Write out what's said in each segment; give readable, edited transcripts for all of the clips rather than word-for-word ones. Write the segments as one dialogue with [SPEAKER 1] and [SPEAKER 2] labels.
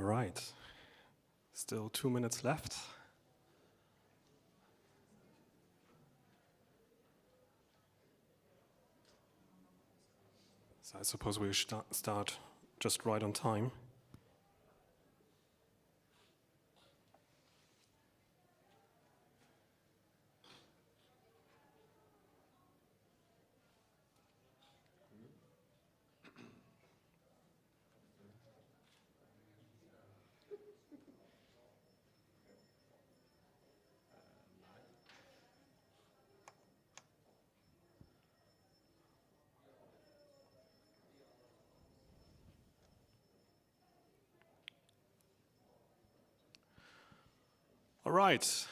[SPEAKER 1] All right, still 2 minutes left. So I suppose we start just right on time. All right.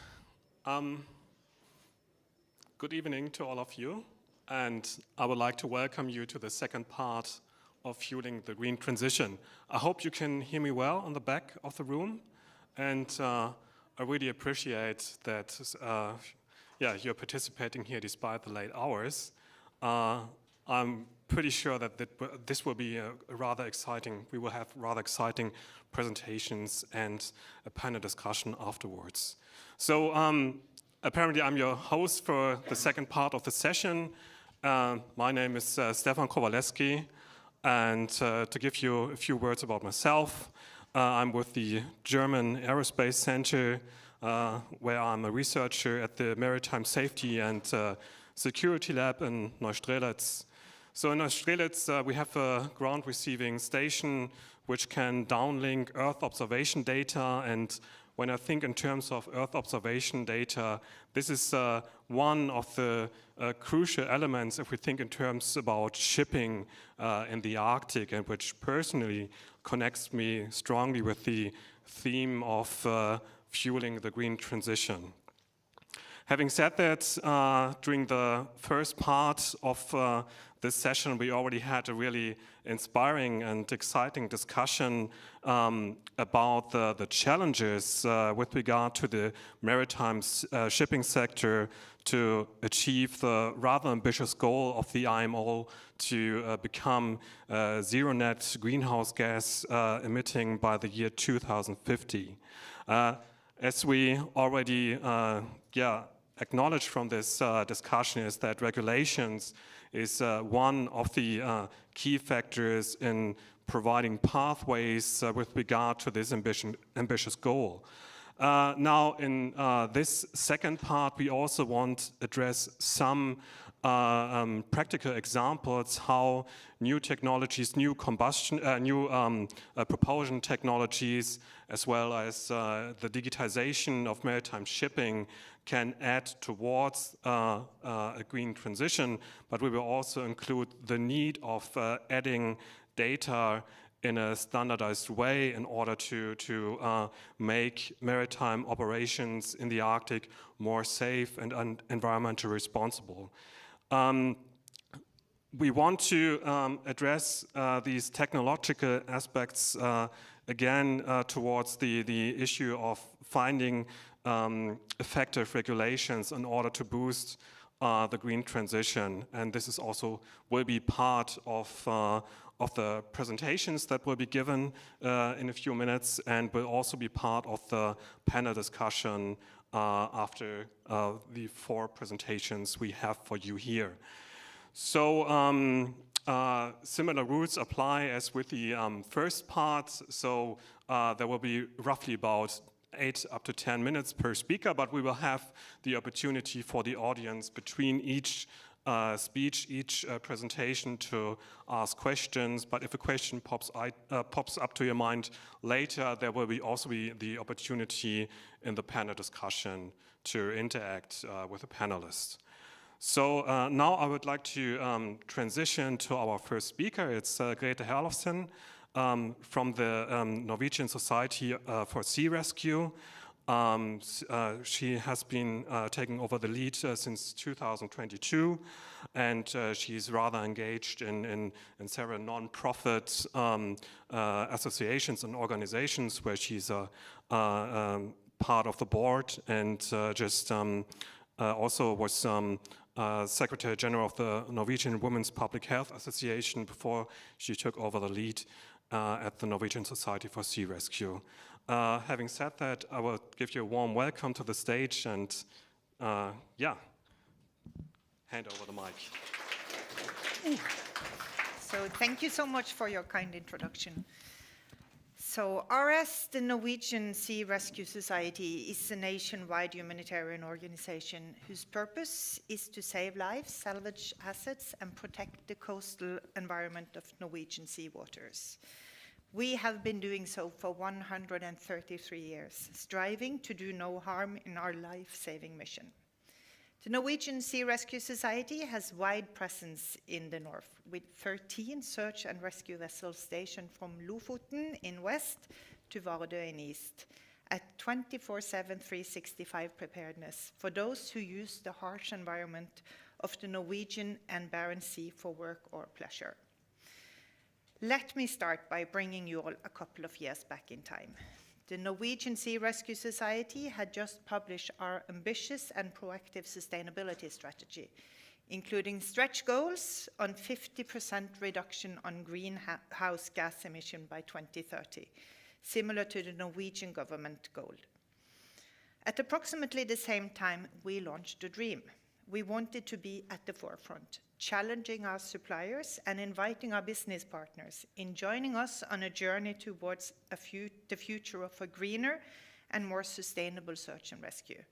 [SPEAKER 1] Good evening to all of you, and I would like to welcome you to the second part of Fueling the Green Transition. I hope you can hear me well on the back of the room, and I really appreciate that you're participating here despite the late hours. I'm pretty sure that this will be a rather exciting, we will have rather exciting presentations and a panel discussion afterwards. So apparently I'm your host for the second part of the session. My name is Stefan Kowaleski, and to give you a few words about myself, I'm with the German Aerospace Center, where I'm a researcher at the Maritime Safety and Security Lab in Neustrelitz. So in Neustrelitz, we have a ground receiving station which can downlink Earth observation data. And when I think in terms of Earth observation data, this is one of the crucial elements if we think in terms about shipping in the Arctic, and which personally connects me strongly with the theme of fueling the green transition. Having said that, during the first part of this session, we already had a really inspiring and exciting discussion about the challenges with regard to the maritime shipping sector to achieve the rather ambitious goal of the IMO to become zero net greenhouse gas emitting by the year 2050. As we already acknowledged from this discussion, is that regulations is one of the key factors in providing pathways with regard to this ambitious goal. Now, in this second part, we also want to address some practical examples how new technologies, new propulsion technologies, as well as the digitization of maritime shipping can add towards a green transition, but we will also include the need of adding data in a standardized way in order to make maritime operations in the Arctic more safe and environmentally responsible. We want to address these technological aspects again towards the issue of finding effective regulations in order to boost the green transition, and this is also will be part of the presentations that will be given in a few minutes, and will also be part of the panel discussion after the 4 presentations we have for you here. So similar rules apply as with the first part. So there will be roughly about 8 up to 10 minutes per speaker, but we will have the opportunity for the audience between each speech, each presentation to ask questions. But if a question pops up to your mind later, there will also be the opportunity in the panel discussion to interact with the panelists. So now I would like to transition to our first speaker. It's Grete Herlofsen from the Norwegian Society for Sea Rescue. She has been taking over the lead since 2022, and she's rather engaged in several non-profit associations and organizations where she's part of the board, and also was Secretary General of the Norwegian Women's Public Health Association before she took over the lead at the Norwegian Society for Sea Rescue. Having said that, I will give you a warm welcome to the stage and, yeah, hand over the mic.
[SPEAKER 2] So thank you so much for your kind introduction. So RS, the Norwegian Sea Rescue Society, is a nationwide humanitarian organization whose purpose is to save lives, salvage assets, and protect the coastal environment of Norwegian sea waters. We have been doing so for 133 years, striving to do no harm in our life-saving mission. The Norwegian Sea Rescue Society has wide presence in the north, with 13 search and rescue vessels stationed from Lofoten in west to Vardø in east, at 24/7, 365 preparedness for those who use the harsh environment of the Norwegian and Barents Sea for work or pleasure. Let me start by bringing you all a couple of years back in time. The Norwegian Sea Rescue Society had just published our ambitious and proactive sustainability strategy, including stretch goals on 50% reduction on greenhouse gas emission by 2030, similar to the Norwegian government goal. At approximately the same time, we launched a dream. We wanted to be at the forefront, challenging our suppliers and inviting our business partners in joining us on a journey towards the future of a greener and more sustainable search and rescue.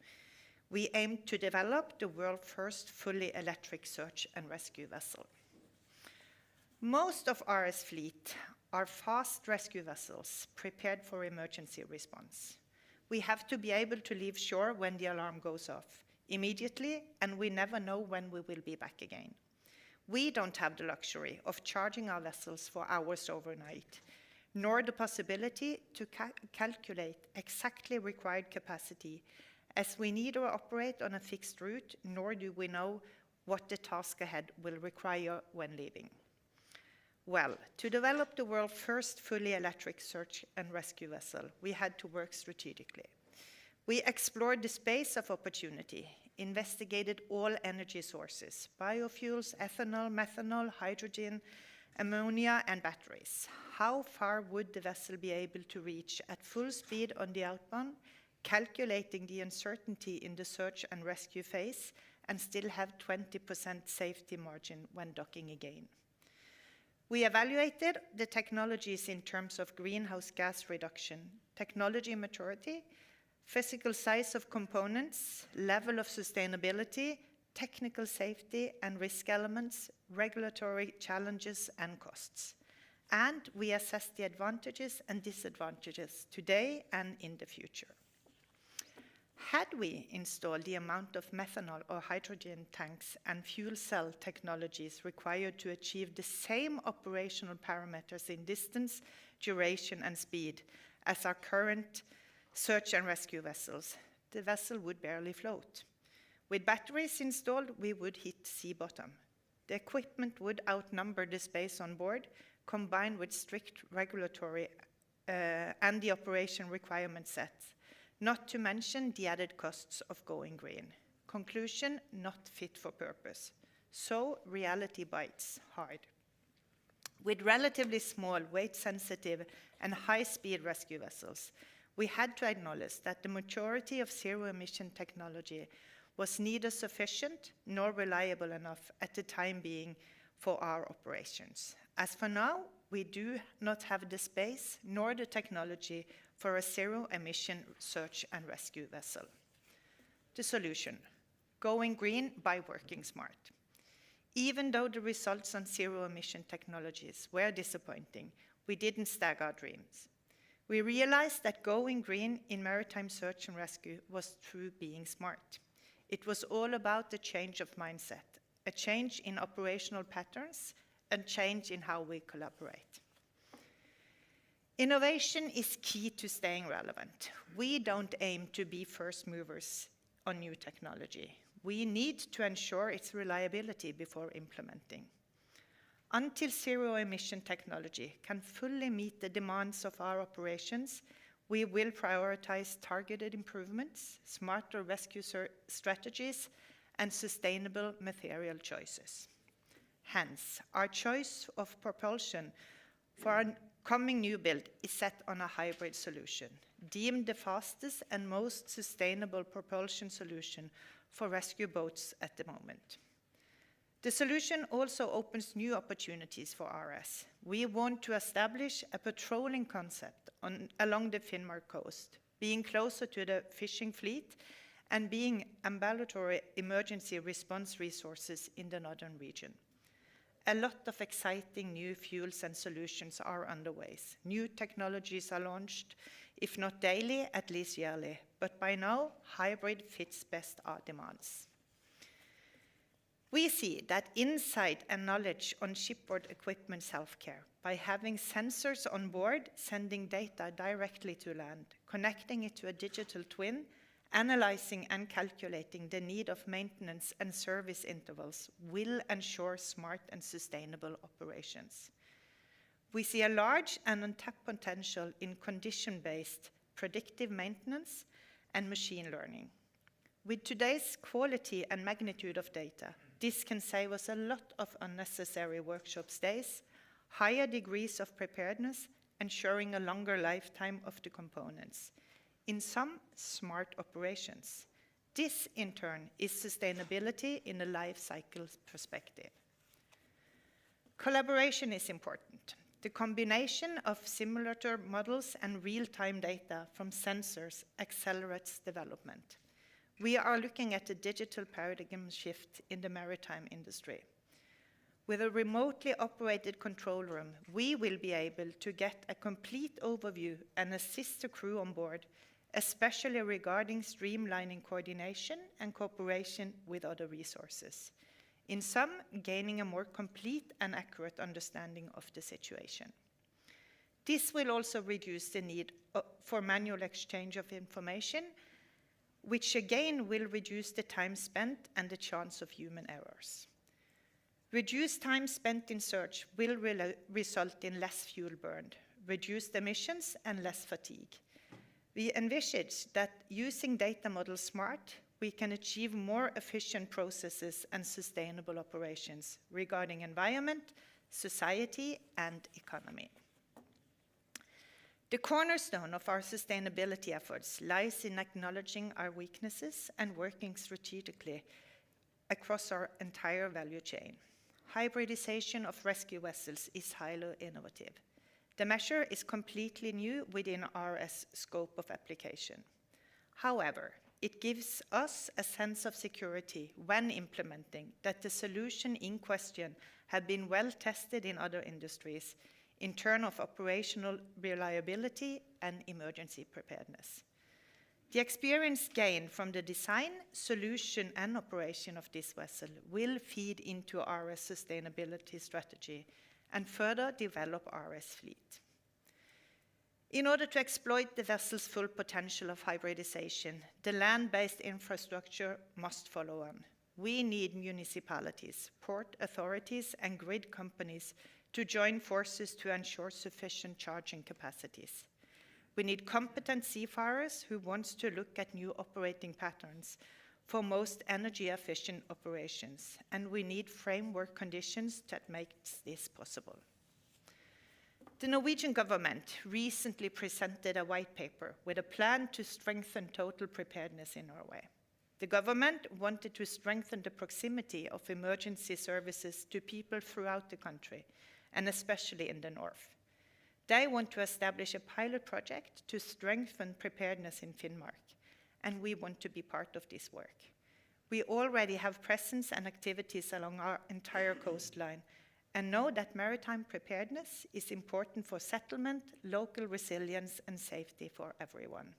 [SPEAKER 2] We aimed to develop the world's first fully electric search and rescue vessel. Most of RS fleet are fast rescue vessels prepared for emergency response. We have to be able to leave shore when the alarm goes off immediately, and we never know when we will be back again. We don't have the luxury of charging our vessels for hours overnight, nor the possibility to calculate exactly required capacity, as we neither operate on a fixed route, nor do we know what the task ahead will require when leaving. Well, to develop the world's first fully electric search and rescue vessel, we had to work strategically. We explored the space of opportunity, investigated all energy sources, biofuels, ethanol, methanol, hydrogen, ammonia, and batteries. How far would the vessel be able to reach at full speed on the outbound, calculating the uncertainty in the search and rescue phase, and still have 20% safety margin when docking again? We evaluated the technologies in terms of greenhouse gas reduction, technology maturity, physical size of components, level of sustainability, technical safety and risk elements, regulatory challenges and costs. And we assess the advantages and disadvantages today and in the future. Had we installed the amount of methanol or hydrogen tanks and fuel cell technologies required to achieve the same operational parameters in distance, duration, and speed as our current search and rescue vessels, the vessel would barely float. With batteries installed, we would hit sea bottom. The equipment would outnumber the space on board, combined with strict regulatory and the operation requirement sets, not to mention the added costs of going green. Conclusion, not fit for purpose. So reality bites hard. With relatively small, weight-sensitive, and high-speed rescue vessels, we had to acknowledge that the maturity of zero-emission technology was neither sufficient nor reliable enough at the time being for our operations. As for now, we do not have the space nor the technology for a zero-emission search and rescue vessel. The solution: going green by working smart. Even though the results on zero-emission technologies were disappointing, we didn't stag our dreams. We realized that going green in maritime search and rescue was through being smart. It was all about the change of mindset, a change in operational patterns, and change in how we collaborate. Innovation is key to staying relevant. We don't aim to be first movers on new technology. We need to ensure its reliability before implementing. Until zero-emission technology can fully meet the demands of our operations, we will prioritize targeted improvements, smarter rescue strategies, and sustainable material choices. Hence, our choice of propulsion for our coming new build is set on a hybrid solution, deemed the fastest and most sustainable propulsion solution for rescue boats at the moment. The solution also opens new opportunities for RS. We want to establish a patrolling concept along the Finnmark coast, being closer to the fishing fleet and being ambulatory emergency response resources in the northern region. A lot of exciting new fuels and solutions are underway. New technologies are launched, if not daily, at least yearly. But by now, hybrid fits best our demands. We see that insight and knowledge on shipboard equipment self-care, by having sensors on board, sending data directly to land, connecting it to a digital twin, analyzing and calculating the need of maintenance and service intervals, will ensure smart and sustainable operations. We see a large and untapped potential in condition-based predictive maintenance and machine learning. With today's quality and magnitude of data, this can save us a lot of unnecessary workshop days, higher degrees of preparedness, ensuring a longer lifetime of the components. In some, smart operations. This, in turn, is sustainability in a life cycle perspective. Collaboration is important. The combination of simulator models and real-time data from sensors accelerates development. We are looking at a digital paradigm shift in the maritime industry. With a remotely operated control room, we will be able to get a complete overview and assist the crew on board, especially regarding streamlining coordination and cooperation with other resources. In sum, gaining a more complete and accurate understanding of the situation. This will also reduce the need for manual exchange of information, which again will reduce the time spent and the chance of human errors. Reduced time spent in search will result in less fuel burned, reduced emissions, and less fatigue. We envisage that using data models smart, we can achieve more efficient processes and sustainable operations regarding environment, society, and economy. The cornerstone of our sustainability efforts lies in acknowledging our weaknesses and working strategically across our entire value chain. Hybridization of rescue vessels is highly innovative. The measure is completely new within RS scope of application. However, it gives us a sense of security when implementing that the solution in question have been well tested in other industries in terms of operational reliability and emergency preparedness. The experience gained from the design, solution, and operation of this vessel will feed into RS sustainability strategy and further develop RS fleet. In order to exploit the vessel's full potential of hybridization, the land-based infrastructure must follow on. We need municipalities, port authorities, and grid companies to join forces to ensure sufficient charging capacities. We need competent seafarers who want to look at new operating patterns for most energy-efficient operations, and we need framework conditions that make this possible. The Norwegian government recently presented a white paper with a plan to strengthen total preparedness in Norway. The government wanted to strengthen the proximity of emergency services to people throughout the country, and especially in the north. They want to establish a pilot project to strengthen preparedness in Finnmark, and we want to be part of this work. We already have presence and activities along our entire coastline, and know that maritime preparedness is important for settlement, local resilience, and safety for everyone.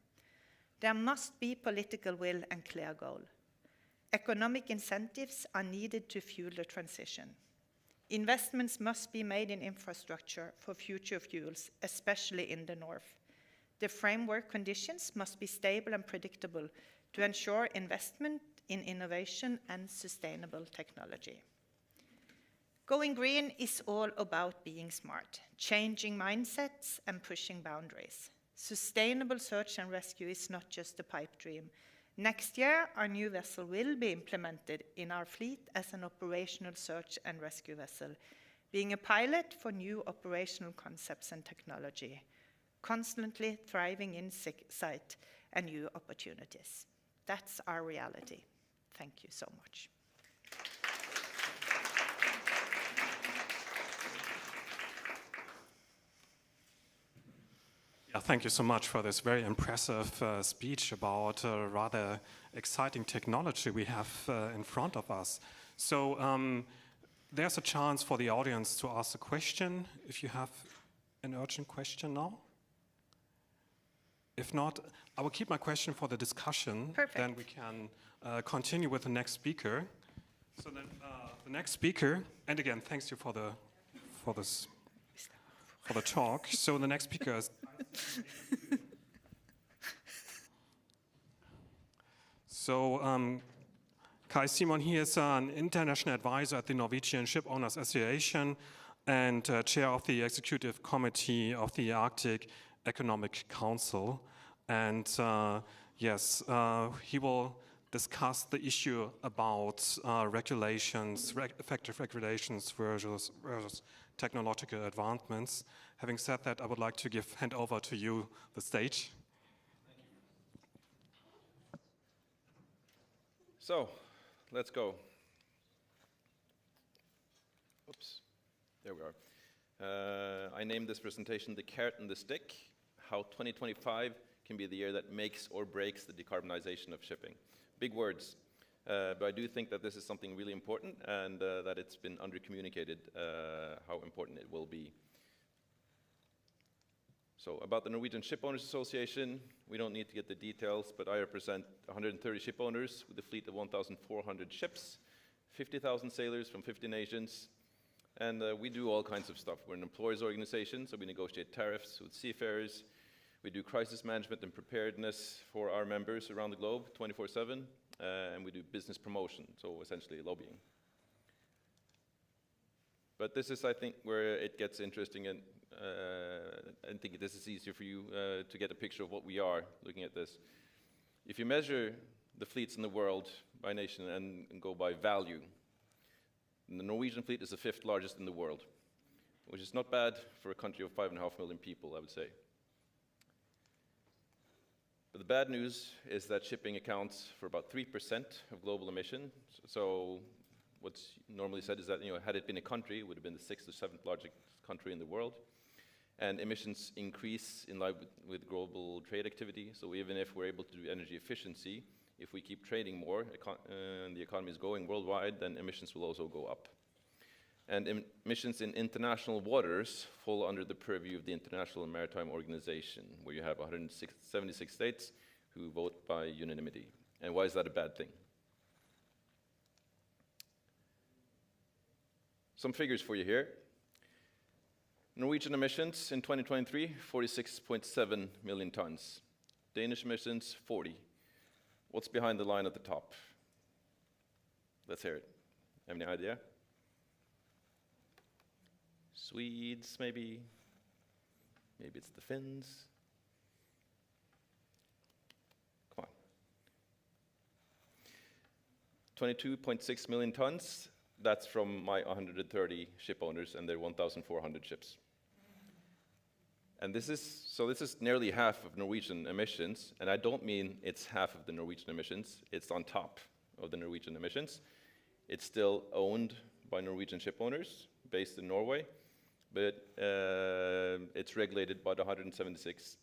[SPEAKER 2] There must be political will and clear goal. Economic incentives are needed to fuel the transition. Investments must be made in infrastructure for future fuels, especially in the north. The framework conditions must be stable and predictable to ensure investment in innovation and sustainable technology. Going green is all about being smart, changing mindsets, and pushing boundaries. Sustainable search and rescue is not just a pipe dream. Next year, our new vessel will be implemented in our fleet as an operational search and rescue vessel, being a pilot for new operational concepts and technology, constantly thriving in sight and new opportunities. That's our reality. Thank you so much.
[SPEAKER 1] Yeah, thank you so much for this very impressive speech about rather exciting technology we have in front of us. So there's a chance for the audience to ask a question, if you have an urgent question now. If not, I will keep my question for the discussion.
[SPEAKER 2] Perfect.
[SPEAKER 1] Then we can continue with the next speaker. So then, the next speaker, and again, thanks you for the talk. So the next speaker is. So Kai Simon, he is an international advisor at the Norwegian Ship Owners Association and chair of the executive committee of the Arctic Economic Council. And yes, he will discuss the issue about regulations, effective regulations versus technological advancements. Having said that, I would like to hand over to you the stage.
[SPEAKER 3] So, let's go. Oops, there we are. I named this presentation The Carrot and the Stick, how 2025 can be the year that makes or breaks the decarbonization of shipping. Big words, but I do think that this is something really important and that it's been under-communicated how important it will be. So about the Norwegian Ship Owners Association, we don't need to get the details, but I represent 130 ship owners with a fleet of 1,400 ships, 50,000 sailors from 50 nations, and we do all kinds of stuff. We're an employers organization, so we negotiate tariffs with seafarers. We do crisis management and preparedness for our members around the globe, 24/7, and we do business promotion, so essentially lobbying. But this is, I think, where it gets interesting, and I think this is easier for you to get a picture of what we are looking at this. If you measure the fleets in the world by nation and go by value, the Norwegian fleet is the 5th largest in the world, which is not bad for a country of 5.5 million people, I would say. But the bad news is that shipping accounts for about 3% of global emissions. So what's normally said is that, had it been a country, it would have been the 6th or 7th largest country in the world. And emissions increase in line with global trade activity. So even if we're able to do energy efficiency, if we keep trading more and the economy is going worldwide, then emissions will also go up. And emissions in international waters fall under the purview of the International Maritime Organization, where you have 176 states who vote by unanimity. And why is that a bad thing? Some figures for you here. Norwegian emissions in 2023, 46.7 million tons. Danish emissions, 40. What's behind the line at the top? Let's hear it. Have any idea? Swedes, maybe. Maybe it's the Finns. Come on. 22.6 million tons. That's from my 130 ship owners and their 1,400 ships. And this is nearly half of Norwegian emissions, and I don't mean it's half of the Norwegian emissions, it's on top of the Norwegian emissions. It's still owned by Norwegian ship owners based in Norway, but it's regulated by the 176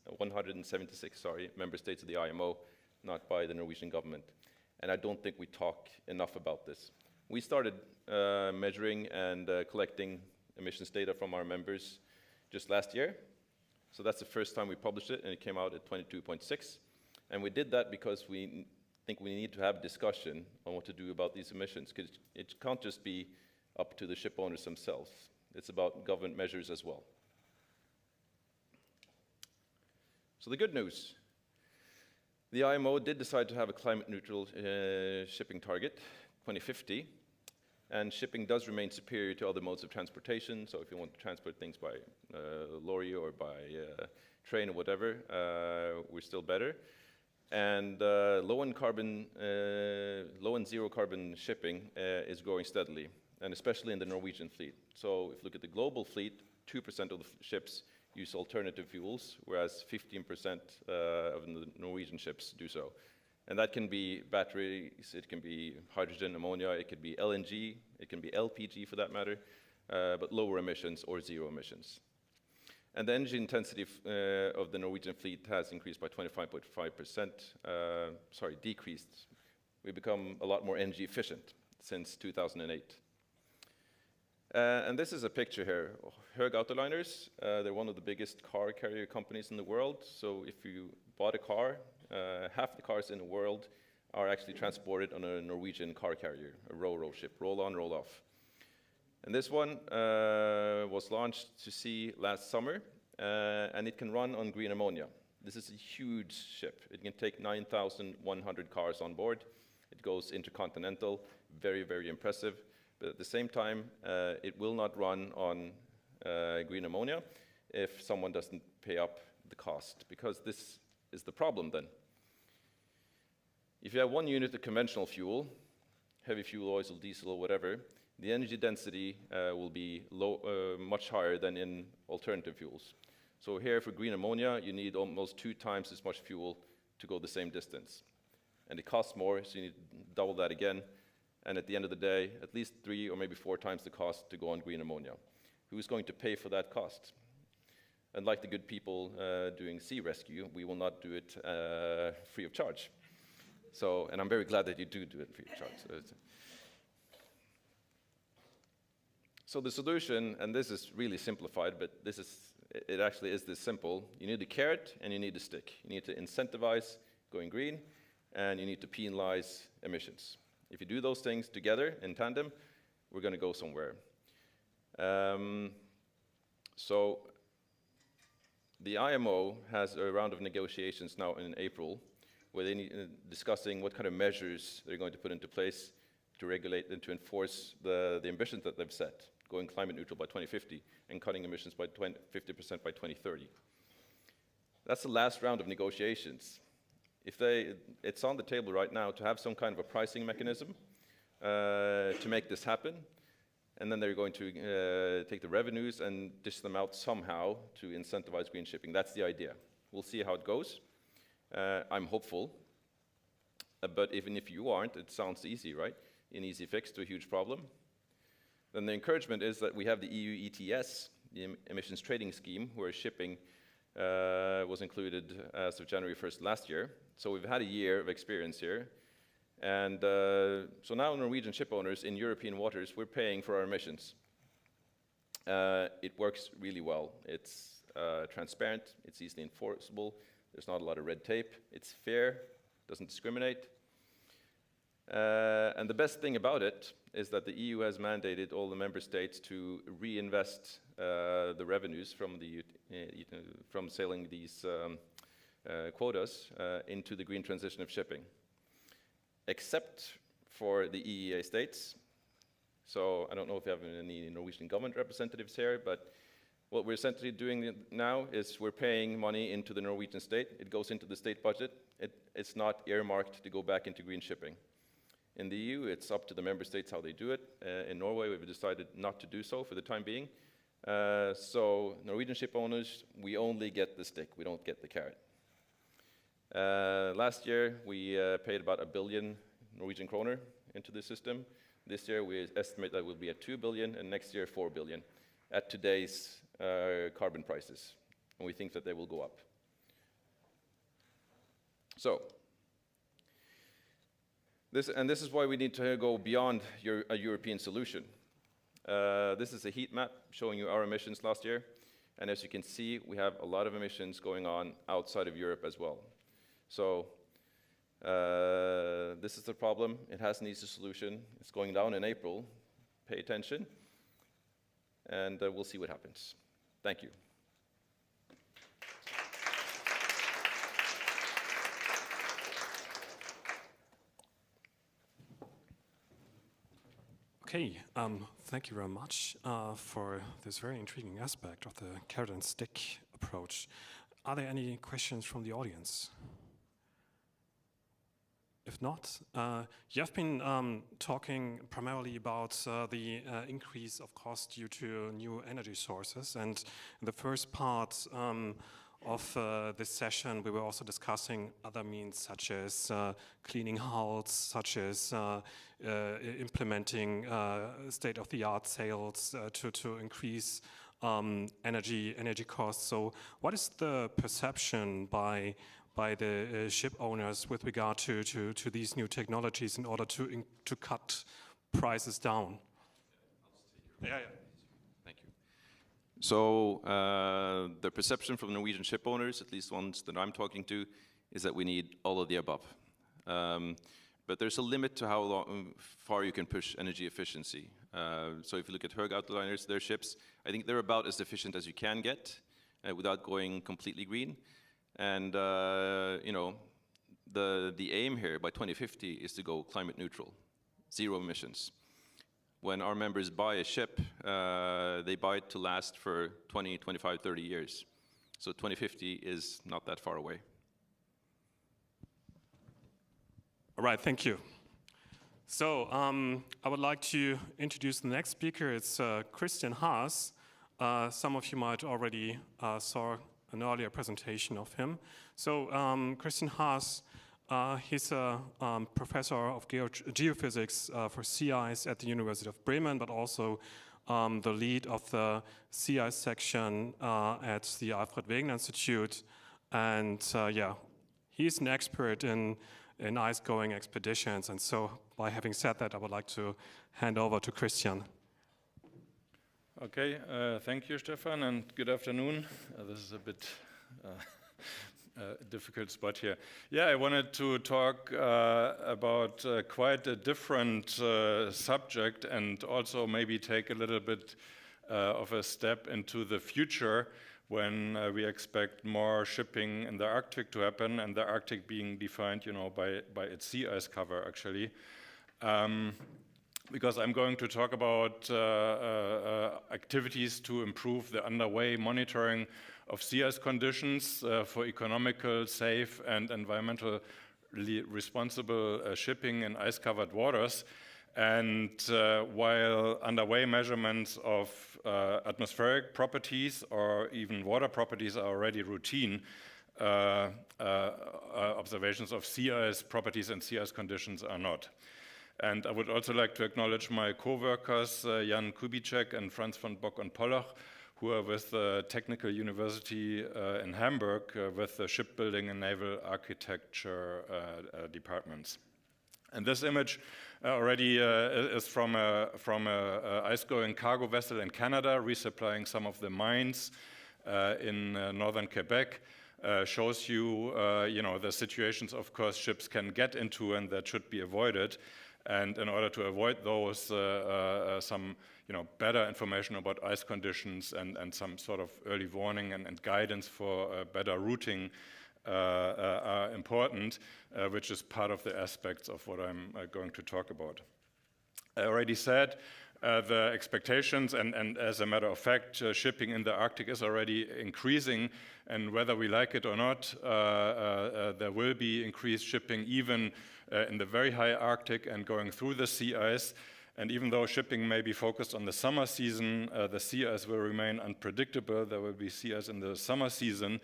[SPEAKER 3] member states of the IMO, not by the Norwegian government. And I don't think we talk enough about this. We started measuring and collecting emissions data from our members just last year. So that's the first time we published it, and it came out at 22.6. And we did that because we think we need to have a discussion on what to do about these emissions, because it can't just be up to the ship owners themselves. It's about government measures as well. So the good news. The IMO did decide to have a climate-neutral shipping target, 2050, and shipping does remain superior to other modes of transportation. So if you want to transport things by lorry or by train or whatever, we're still better. And low and zero carbon shipping is growing steadily, and especially in the Norwegian fleet. So if you look at the global fleet, 2% of the ships use alternative fuels, whereas 15% of the Norwegian ships do so. And that can be batteries, it can be hydrogen, ammonia, it could be LNG, it can be LPG for that matter, but lower emissions or zero emissions. And the energy intensity of the Norwegian fleet has increased by 25.5%, decreased. We've become a lot more energy efficient since 2008. And this is a picture here. Höegh Autoliners, they're one of the biggest car carrier companies in the world. So if you bought a car, half the cars in the world are actually transported on a Norwegian car carrier, a ro-ro ship, roll on, roll off. And this one was launched to sea last summer, and it can run on green ammonia. This is a huge ship. It can take 9,100 cars on board. It goes intercontinental, very, very impressive. But at the same time, it will not run on green ammonia if someone doesn't pay up the cost, because this is the problem then. If you have 1 unit of conventional fuel, heavy fuel oils or diesel or whatever, the energy density will be much higher than in alternative fuels. So here for green ammonia, you need almost 2 times as much fuel to go the same distance. And it costs more, so you need to double that again. And at the end of the day, at least 3 or maybe 4 times the cost to go on green ammonia. Who's going to pay for that cost? And like the good people doing sea rescue, we will not do it free of charge. So, and I'm very glad that you do it free of charge. So the solution, and this is really simplified, but it actually is this simple. You need the carrot and you need the stick. You need to incentivize going green, and you need to penalize emissions. If you do those things together in tandem, we're going to go somewhere. So the IMO has a round of negotiations now in April, where they're discussing what kind of measures they're going to put into place to regulate and to enforce the ambitions that they've set, going climate neutral by 2050 and cutting emissions by 50% by 2030. That's the last round of negotiations. It's on the table right now to have some kind of a pricing mechanism to make this happen, and then they're going to take the revenues and dish them out somehow to incentivize green shipping. That's the idea. We'll see how it goes. I'm hopeful, but even if you aren't, it sounds easy, right? An easy fix to a huge problem. Then the encouragement is that we have the EU ETS, the emissions trading scheme, where shipping was included as of January 1st last year. So we've had a year of experience here. And so now Norwegian ship owners in European waters, we're paying for our emissions. It works really well. It's transparent, it's easily enforceable, there's not a lot of red tape, it's fair, doesn't discriminate. And the best thing about it is that the EU has mandated all the member states to reinvest the revenues from sailing these quotas into the green transition of shipping, except for the EEA states. So I don't know if you have any Norwegian government representatives here, but what we're essentially doing now is we're paying money into the Norwegian state. It goes into the state budget. It's not earmarked to go back into green shipping. In the EU, it's up to the member states how they do it. In Norway, we've decided not to do so for the time being. So Norwegian ship owners, we only get the stick, we don't get the carrot. Last year, we paid about 1 billion Norwegian kroner into the system. This year, we estimate that we'll be at 2 billion, and next year, 4 billion at today's carbon prices. And we think that they will go up. So, this is why we need to go beyond a European solution. This is a heat map showing you our emissions last year. And as you can see, we have a lot of emissions going on outside of Europe as well. So this is the problem. It has an easy solution. It's going down in April. Pay attention. And we'll see what happens. Thank you.
[SPEAKER 1] Okay, thank you very much for this very intriguing aspect of the carrot and stick approach. Are there any questions from the audience? if not, you have been talking primarily about the increase of cost due to new energy sources. And in the first part of this session, we were also discussing other means such as cleaning hulls, such as implementing state-of-the-art sails to increase energy costs. So what is the perception by the ship owners with regard to these new technologies in order to cut prices down? Yeah.
[SPEAKER 3] Thank you. So the perception from Norwegian ship owners, at least ones that I'm talking to, is that we need all of the above. But there's a limit to how far you can push energy efficiency. So if you look at Höegh Autoliners, their ships, I think they're about as efficient as you can get without going completely green. And you know, the aim here by 2050 is to go climate neutral, 0 emissions. When our members buy a ship, they buy it to last for 20, 25, 30 years. So 2050 is not that far away.
[SPEAKER 1] All right, thank you. So I would like to introduce the next speaker. It's Christian Haas. Some of you might already saw an earlier presentation of him. So Christian Haas, he's a professor of geophysics for sea ice at the University of Bremen, but also the lead of the sea ice section at the Alfred Wegener Institute. And yeah, he's an expert in ice-going expeditions. And so by having said that, I would like to hand over to Christian.
[SPEAKER 4] Okay, thank you, Stefan, and good afternoon. This is a bit difficult spot here. Yeah, I wanted to talk about quite a different subject and also maybe take a little bit of a step into the future when we expect more shipping in the Arctic to happen, and the Arctic being defined, you know, by its sea ice cover, actually. Because I'm going to talk about activities to improve the underway monitoring of sea ice conditions for economical, safe, and environmentally responsible shipping in ice-covered waters. And while underway measurements of atmospheric properties or even water properties are already routine, observations of sea ice properties and sea ice conditions are not. And I would also like to acknowledge my co-workers, Jan Kubicek and Franz von Bock und Pollach, who are with the Technical University in Hamburg with the shipbuilding and naval architecture departments. And this image already is from a ice-going cargo vessel in Canada, resupplying some of the mines in northern Quebec. Shows you, you know, the situations, of course, ships can get into and that should be avoided. And in order to avoid those, some, you know, better information about ice conditions and some sort of early warning and guidance for better routing are important, which is part of the aspects of what I'm going to talk about. I already said the expectations, and as a matter of fact, shipping in the Arctic is already increasing, and whether we like it or not, there will be increased shipping even in the very high Arctic and going through the sea ice. And even though shipping may be focused on the summer season, the sea ice will remain unpredictable. There will be sea ice in the summer season,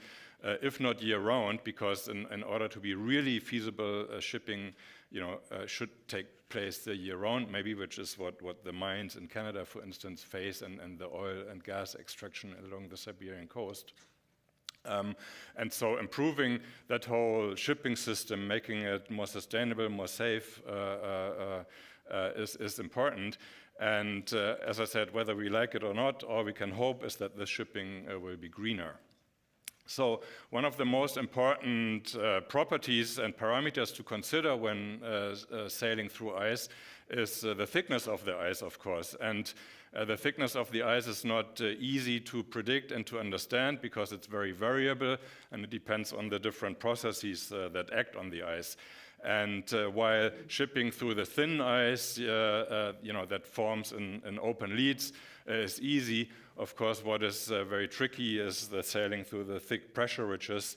[SPEAKER 4] if not year-round, because in order to be really feasible, shipping, you know, should take place the year-round, maybe, which is what the mines in Canada, for instance, face, and the oil and gas extraction along the Siberian coast. And so improving that whole shipping system, making it more sustainable, more safe, is important. And as I said, whether we like it or not, all we can hope is that the shipping will be greener. So one of the most important properties and parameters to consider when sailing through ice is the thickness of the ice, of course. And the thickness of the ice is not easy to predict and to understand because it's very variable and it depends on the different processes that act on the ice. And while shipping through the thin ice, you know, that forms in open leads is easy, of course, what is very tricky is the sailing through the thick pressure ridges,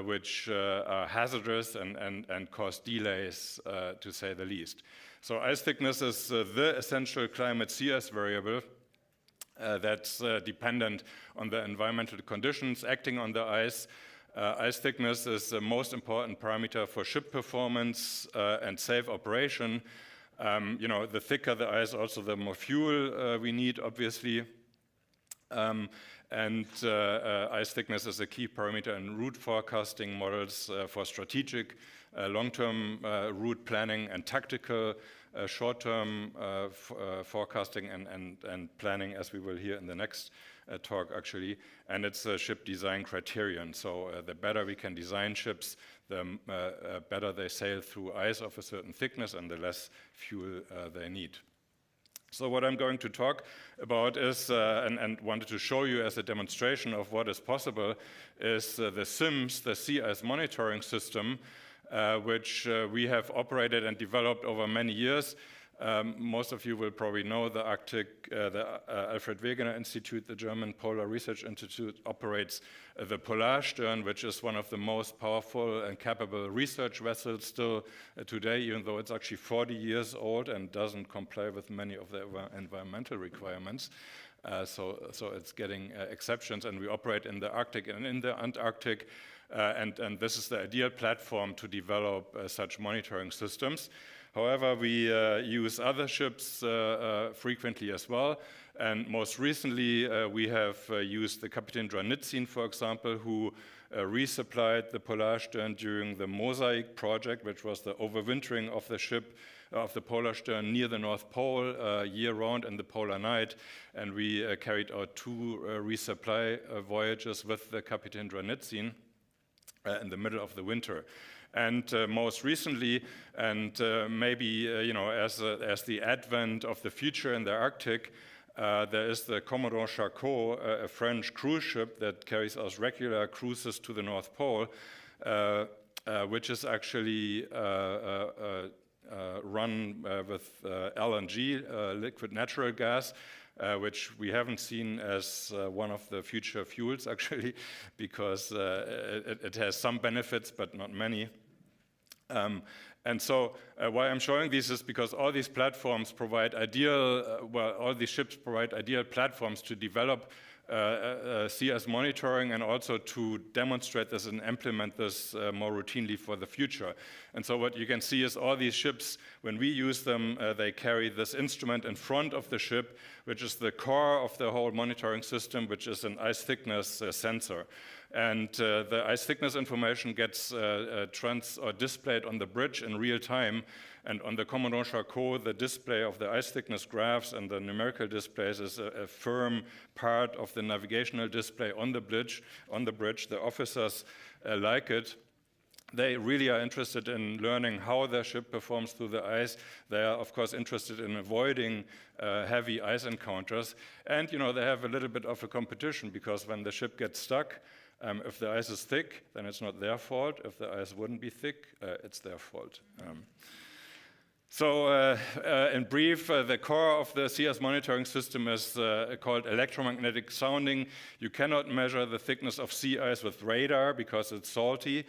[SPEAKER 4] which are hazardous and cause delays, to say the least. So ice thickness is the essential climate sea ice variable that's dependent on the environmental conditions acting on the ice. Ice thickness is the most important parameter for ship performance and safe operation. The thicker the ice, also the more fuel we need, obviously. Ice thickness is a key parameter in route forecasting models for strategic long-term route planning and tactical short-term forecasting and planning, as we will hear in the next talk, actually. And it's a ship design criterion. So the better we can design ships, the better they sail through ice of a certain thickness and the less fuel they need. So what I'm going to talk about is, and wanted to show you as a demonstration of what is possible, is the SIMS, the Sea Ice Monitoring System, which we have operated and developed over many years. Most of you will probably know the Arctic, the Alfred Wegener Institute, the German Polar Research Institute, operates the Polarstern, which is one of the most powerful and capable research vessels still today, even though it's actually 40 years old and doesn't comply with many of the environmental requirements. So it's getting exceptions, and we operate in the Arctic and in the Antarctic, and this is the ideal platform to develop such monitoring systems. However, we use other ships frequently as well, and most recently we have used the Kapitän Dranitsin, for example, who resupplied the Polarstern during the Mosaic project, which was the overwintering of the ship, of the Polarstern near the North Pole year-round in the polar night, and we carried out 2 resupply voyages with the Kapitän Dranitsin in the middle of the winter. And most recently, and maybe as the advent of the future in the Arctic, there is the Commodore Charcot, a French cruise ship that carries us regular cruises to the North Pole, which is actually run with LNG, liquid natural gas, which we haven't seen as one of the future fuels, actually, because it has some benefits, but not many. And so why I'm showing these is because all these platforms provide all these ships provide ideal platforms to develop sea ice monitoring and also to demonstrate this and implement this more routinely for the future. And so what you can see is all these ships, when we use them, they carry this instrument in front of the ship, which is the core of the whole monitoring system, which is an ice thickness sensor. And the ice thickness information gets displayed on the bridge in real time. And on the Commodore Charcot, the display of the ice thickness graphs and the numerical displays is a firm part of the navigational display on the bridge. The officers like it. They really are interested in learning how their ship performs through the ice. They are, of course, interested in avoiding heavy ice encounters. And, they have a little bit of a competition, because when the ship gets stuck, if the ice is thick, then it's not their fault. If the ice wouldn't be thick, it's their fault. So in brief, the core of the sea ice monitoring system is called electromagnetic sounding. You cannot measure the thickness of sea ice with radar because it's salty,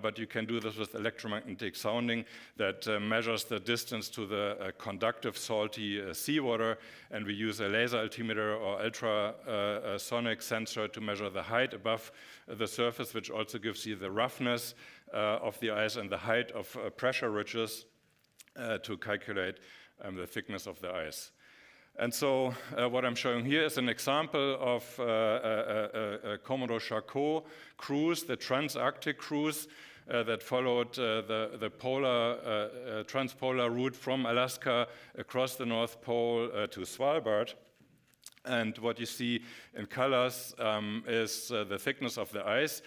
[SPEAKER 4] but you can do this with electromagnetic sounding that measures the distance to the conductive salty seawater, and we use a laser altimeter or ultrasonic sensor to measure the height above the surface, which also gives you the roughness of the ice and the height of pressure ridges to calculate the thickness of the ice. And so what I'm showing here is an example of a Commodore Charcot cruise, the Trans-Arctic cruise that followed the transpolar route from Alaska across the North Pole to Svalbard. And what you see in colors is the thickness of the ice,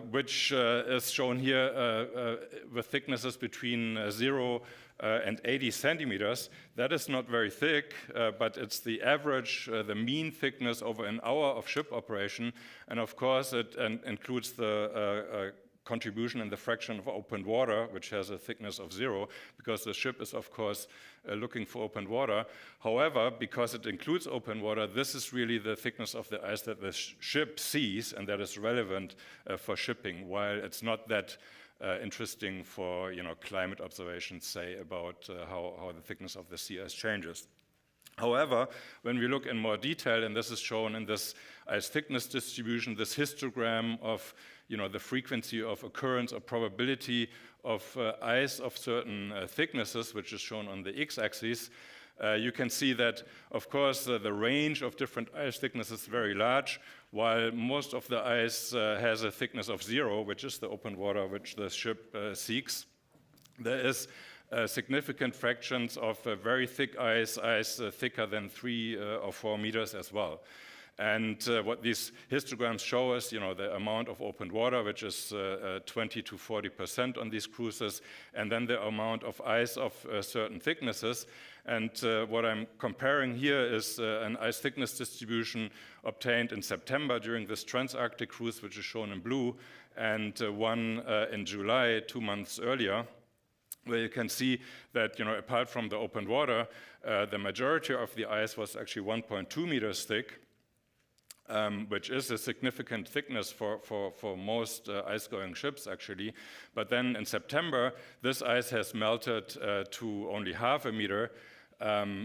[SPEAKER 4] which is shown here with thicknesses between 0 and 80 centimeters. That is not very thick, but it's the average, the mean thickness over an hour of ship operation. And of course, it includes the contribution in the fraction of open water, which has a thickness of 0, because the ship is, of course, looking for open water. However, because it includes open water, this is really the thickness of the ice that the ship sees, and that is relevant for shipping, while it's not that interesting for climate observations, say, about how the thickness of the sea ice changes. However, when we look in more detail, and this is shown in this ice thickness distribution, this histogram of the frequency of occurrence or probability of ice of certain thicknesses, which is shown on the x-axis, you can see that, of course, the range of different ice thicknesses is very large, while most of the ice has a thickness of 0, which is the open water which the ship seeks. There is significant fractions of very thick ice thicker than 3 or 4 meters as well. And what these histograms show us, the amount of open water, which is 20 to 40% on these cruises, and then the amount of ice of certain thicknesses. And what I'm comparing here is an ice thickness distribution obtained in September during this Transarctic cruise, which is shown in blue, and one in July, 2 months earlier, where you can see that, apart from the open water, the majority of the ice was actually 1.2 meters thick, which is a significant thickness for most ice-going ships, actually. But then in September, this ice has melted to only half a meter,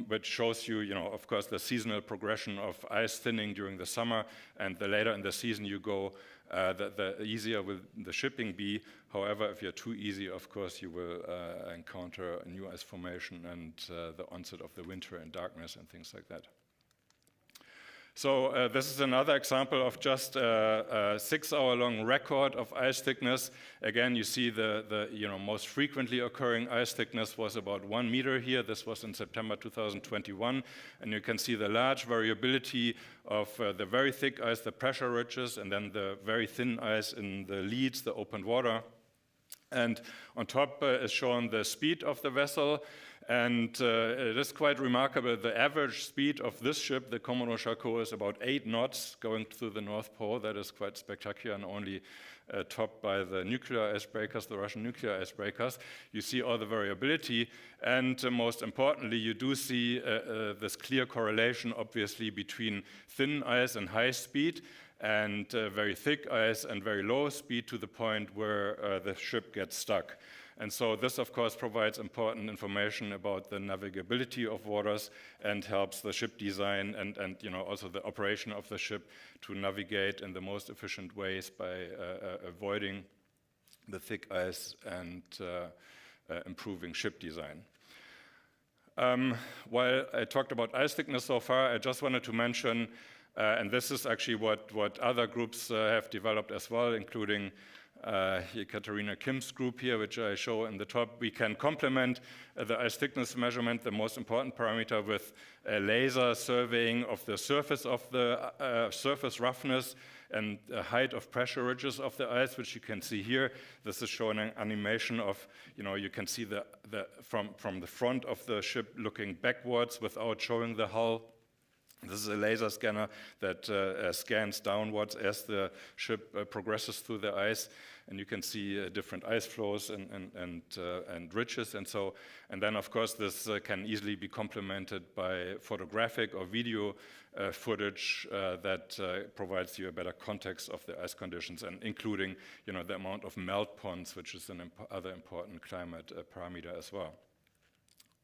[SPEAKER 4] which shows you, of course, the seasonal progression of ice thinning during the summer, and the later in the season you go, the easier will the shipping be. However, if you're too easy, of course, you will encounter a new ice formation and the onset of the winter and darkness and things like that. So this is another example of just a 6-hour-long record of ice thickness. Again, you see the most frequently occurring ice thickness was about 1 meter here. This was in September 2021. And you can see the large variability of the very thick ice, the pressure ridges, and then the very thin ice in the leads, the open water. And on top is shown the speed of the vessel. And it is quite remarkable. The average speed of this ship, the Commodore Charcot, is about 8 knots going through the North Pole. That is quite spectacular and only topped by the nuclear icebreakers, the Russian nuclear icebreakers. You see all the variability. And most importantly, you do see this clear correlation, obviously, between thin ice and high speed, and very thick ice and very low speed, to the point where the ship gets stuck. And so this, of course, provides important information about the navigability of waters and helps the ship design and also the operation of the ship to navigate in the most efficient ways by avoiding the thick ice and improving ship design. While I talked about ice thickness so far, I just wanted to mention, and this is actually what other groups have developed as well, including Katarina Kim's group here, which I show in the top. We can complement the ice thickness measurement, the most important parameter, with a laser surveying of the surface roughness and height of pressure ridges of the ice, which you can see here. This is showing an animation of, you can see from the front of the ship looking backwards without showing the hull. This is a laser scanner that scans downwards as the ship progresses through the ice, and you can see different ice flows and ridges, and then of course this can easily be complemented by photographic or video footage that provides you a better context of the ice conditions, and including the amount of melt ponds, which is another important climate parameter as well.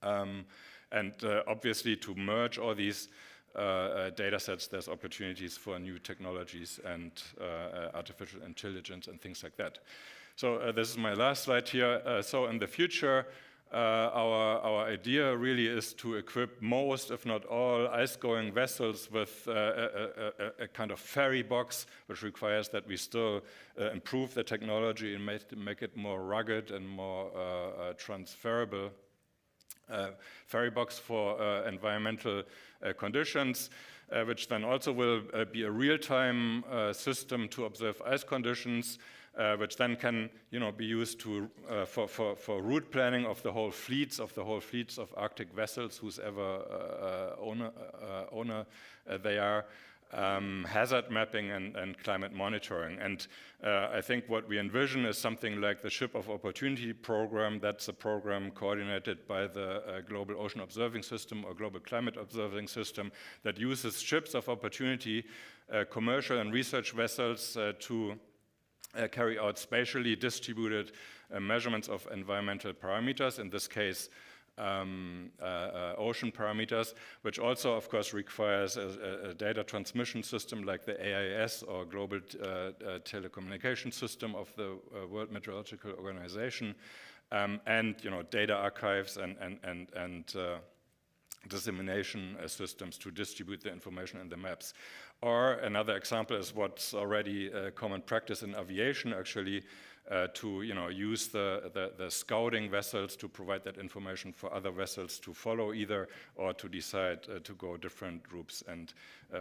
[SPEAKER 4] And obviously, to merge all these data sets, there's opportunities for new technologies and artificial intelligence and things like that. So this is my last slide here. So in the future, our idea really is to equip most, if not all, ice-going vessels with a kind of ferry box, which requires that we still improve the technology and make it more rugged and more transferable. Ferry box for environmental conditions, which then also will be a real-time system to observe ice conditions, which then can be used to for route planning of the whole fleets of Arctic vessels, whosever owner they are. hazard mapping and climate monitoring. And I think what we envision is something like the Ship of Opportunity program. That's a program coordinated by the Global Ocean Observing System or Global Climate Observing System that uses ships of opportunity, commercial and research vessels to carry out spatially distributed measurements of environmental parameters, in this case ocean parameters, which also of course requires a data transmission system like the AIS or Global Telecommunication System of the World Meteorological Organization, and data archives and dissemination systems to distribute the information in the maps. Or another example is what's already common practice in aviation, actually, to use the scouting vessels to provide that information for other vessels to follow either, or to decide to go different routes. And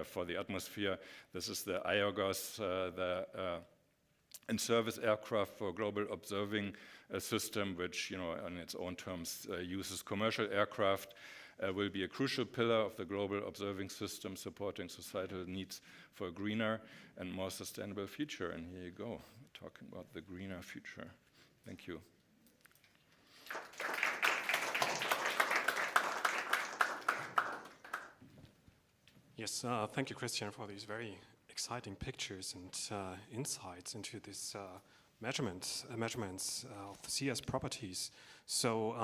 [SPEAKER 4] for the atmosphere, this is the IOGOS, the in-service aircraft for global observing system, which on its own terms uses commercial aircraft, will be a crucial pillar of the global observing system, supporting societal needs for a greener and more sustainable future. And here you go, talking about the greener future. Thank you.
[SPEAKER 1] Yes, thank you, Christian, for these very exciting pictures and insights into this measurements of the CS properties. So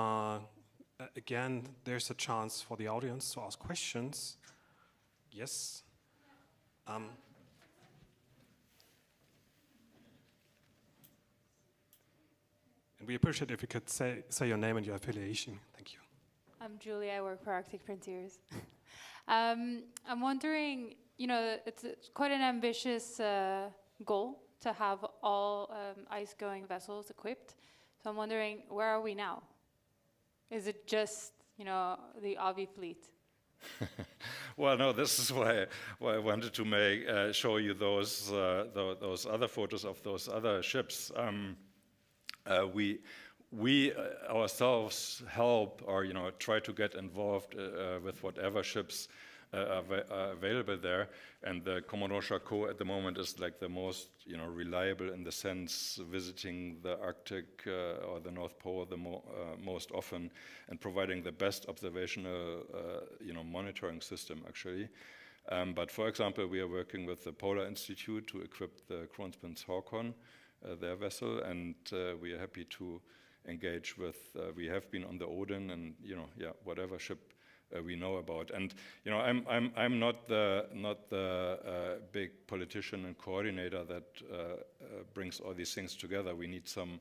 [SPEAKER 1] again, there's a chance for the audience to ask questions. Yes. And we appreciate if you could say your name and your affiliation. Thank you.
[SPEAKER 5] I'm Julie. I work for Arctic Frontiers. I'm wondering, it's quite an ambitious goal to have all ice-going vessels equipped. So I'm wondering, where are we now? Is it just, the Avi fleet?
[SPEAKER 4] Well, no. This is why I wanted to show you those other photos of those other ships. We ourselves help or try to get involved with whatever ships are available there, and the Commodore Charcot at the moment is like the most reliable in the sense visiting the Arctic or the North Pole the most often, and providing the best observational monitoring system actually. But for example, we are working with the Polar Institute to equip the Kronprinz Haakon, their vessel, and we are happy to engage with. We have been on the Odin, and whatever ship we know about. And I'm not the big politician and coordinator that brings all these things together. We need some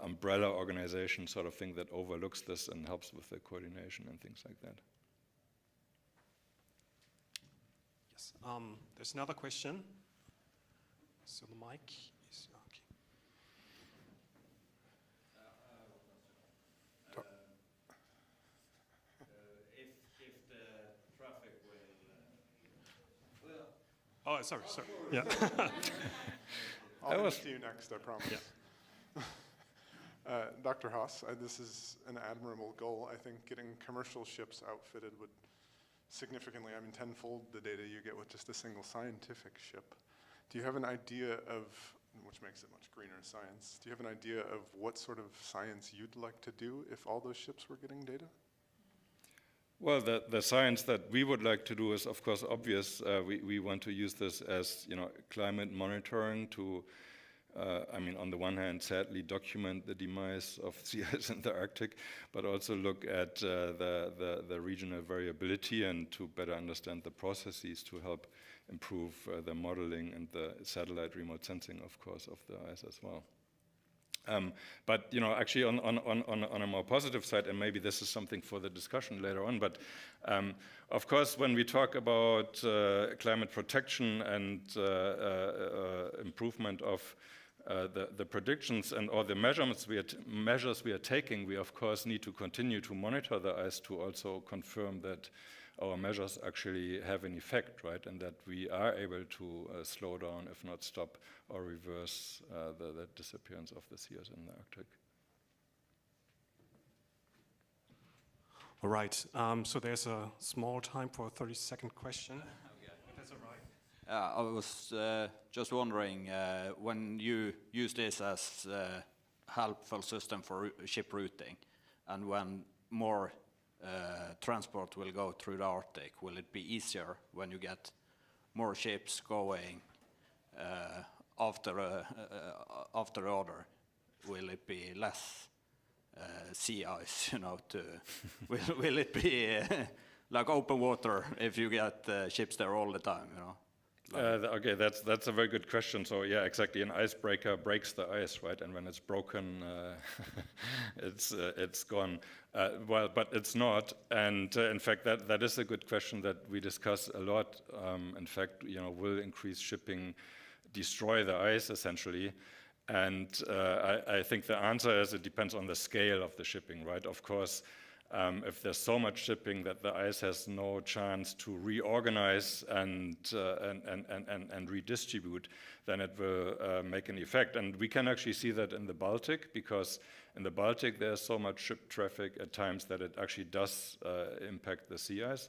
[SPEAKER 4] umbrella organization sort of thing that overlooks this and helps with the coordination and things like that.
[SPEAKER 1] Yes. There's another question. So the mic is okay.
[SPEAKER 6] If the traffic will...
[SPEAKER 1] Oh, sorry. Yeah.
[SPEAKER 7] I'll get to you next, I promise. Yeah. Dr. Haas, this is an admirable goal. I think getting commercial ships outfitted would significantly, tenfold the data you get with just a single scientific ship. Do you have an idea of, which makes it much greener science, do you have an idea of what sort of science you'd like to do if all those ships were getting data?
[SPEAKER 4] Well, the science that we would like to do is, of course, obvious. We want to use this as, climate monitoring to, on the one hand, sadly document the demise of sea ice in the Arctic, but also look at the regional variability and to better understand the processes to help improve the modeling and the satellite remote sensing, of course, of the ice as well. But actually, on a more positive side, and maybe this is something for the discussion later on. But of course, when we talk about climate protection and improvement of the predictions and all the measures we are taking, we of course need to continue to monitor the ice to also confirm that our measures actually have an effect, right? And that we are able to slow down, if not stop or reverse the disappearance of the sea ice in the Arctic.
[SPEAKER 1] All right, so there's a small time for a 30-second question. If that's all right.
[SPEAKER 8] I was just wondering, when you use this as a helpful system for ship routing, and when more transport will go through the Arctic, will it be easier when you get more ships going after order? Will it be less sea ice, will it be like open water if you get ships there all the time,
[SPEAKER 4] Okay, that's a very good question. So yeah, exactly. An icebreaker breaks the ice, right? And when it's broken, it's gone. Well, but it's not. And in fact, that is a good question that we discuss a lot. In fact, will increased shipping destroy the ice essentially? And I think the answer is it depends on the scale of the shipping, right? Of course. If there's so much shipping that the ice has no chance to reorganize and redistribute, then it will make an effect. And we can actually see that in the Baltic, because in the Baltic there's so much ship traffic at times that it actually does impact the sea ice.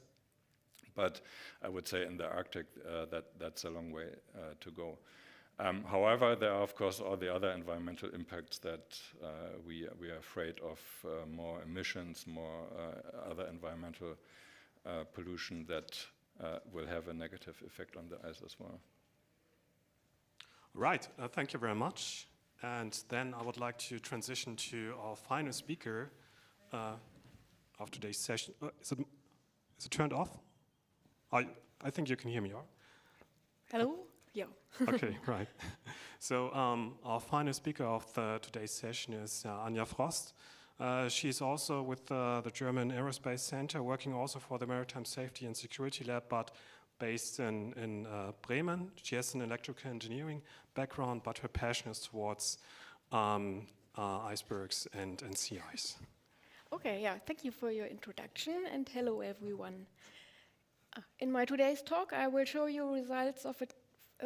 [SPEAKER 4] But I would say in the Arctic that's a long way to go. However, there are, of course, all the other environmental impacts that we are afraid of, more emissions, more other environmental pollution that will have a negative effect on the ice as well.
[SPEAKER 1] Right, thank you very much. And then I would like to transition to our final speaker of today's session. Is it turned off? I think you can hear me, right?
[SPEAKER 9] Hello? Yeah.
[SPEAKER 1] Okay, right. So our final speaker of today's session is Anja Frost. She's also with the German Aerospace Center, working also for the Maritime Safety and Security Lab, but based in Bremen. She has an electrical engineering background, but her passion is towards icebergs and sea ice.
[SPEAKER 9] Okay, yeah, thank you for your introduction, and hello everyone. In my today's talk, I will show you results of a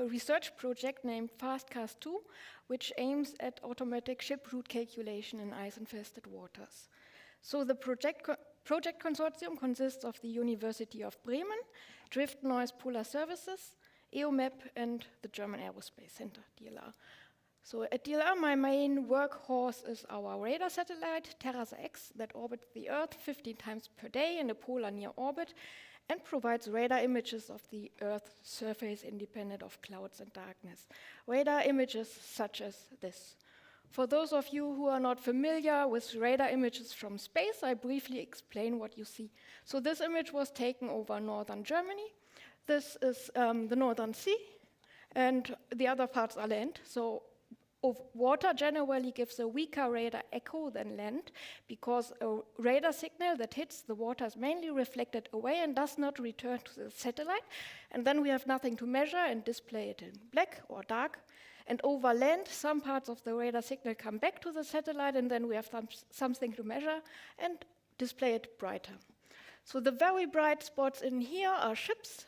[SPEAKER 9] research project named FastCast2, which aims at automatic ship route calculation in ice-infested waters. So the project consortium consists of the University of Bremen, Drift Noise Polar Services, EOMAP, and the German Aerospace Center, DLR. So at DLR, my main workhorse is our radar satellite, TerraSAR-X, that orbits the Earth 15 times per day in a polar near orbit, and provides radar images of the Earth's surface independent of clouds and darkness. Radar images such as this. For those of you who are not familiar with radar images from space, I briefly explain what you see. So this image was taken over northern Germany. This is the Northern Sea, and the other parts are land. So water generally gives a weaker radar echo than land, because a radar signal that hits the water is mainly reflected away and does not return to the satellite. And then we have nothing to measure and display it in black or dark. And over land, some parts of the radar signal come back to the satellite, and then we have something to measure and display it brighter. So the very bright spots in here are ships.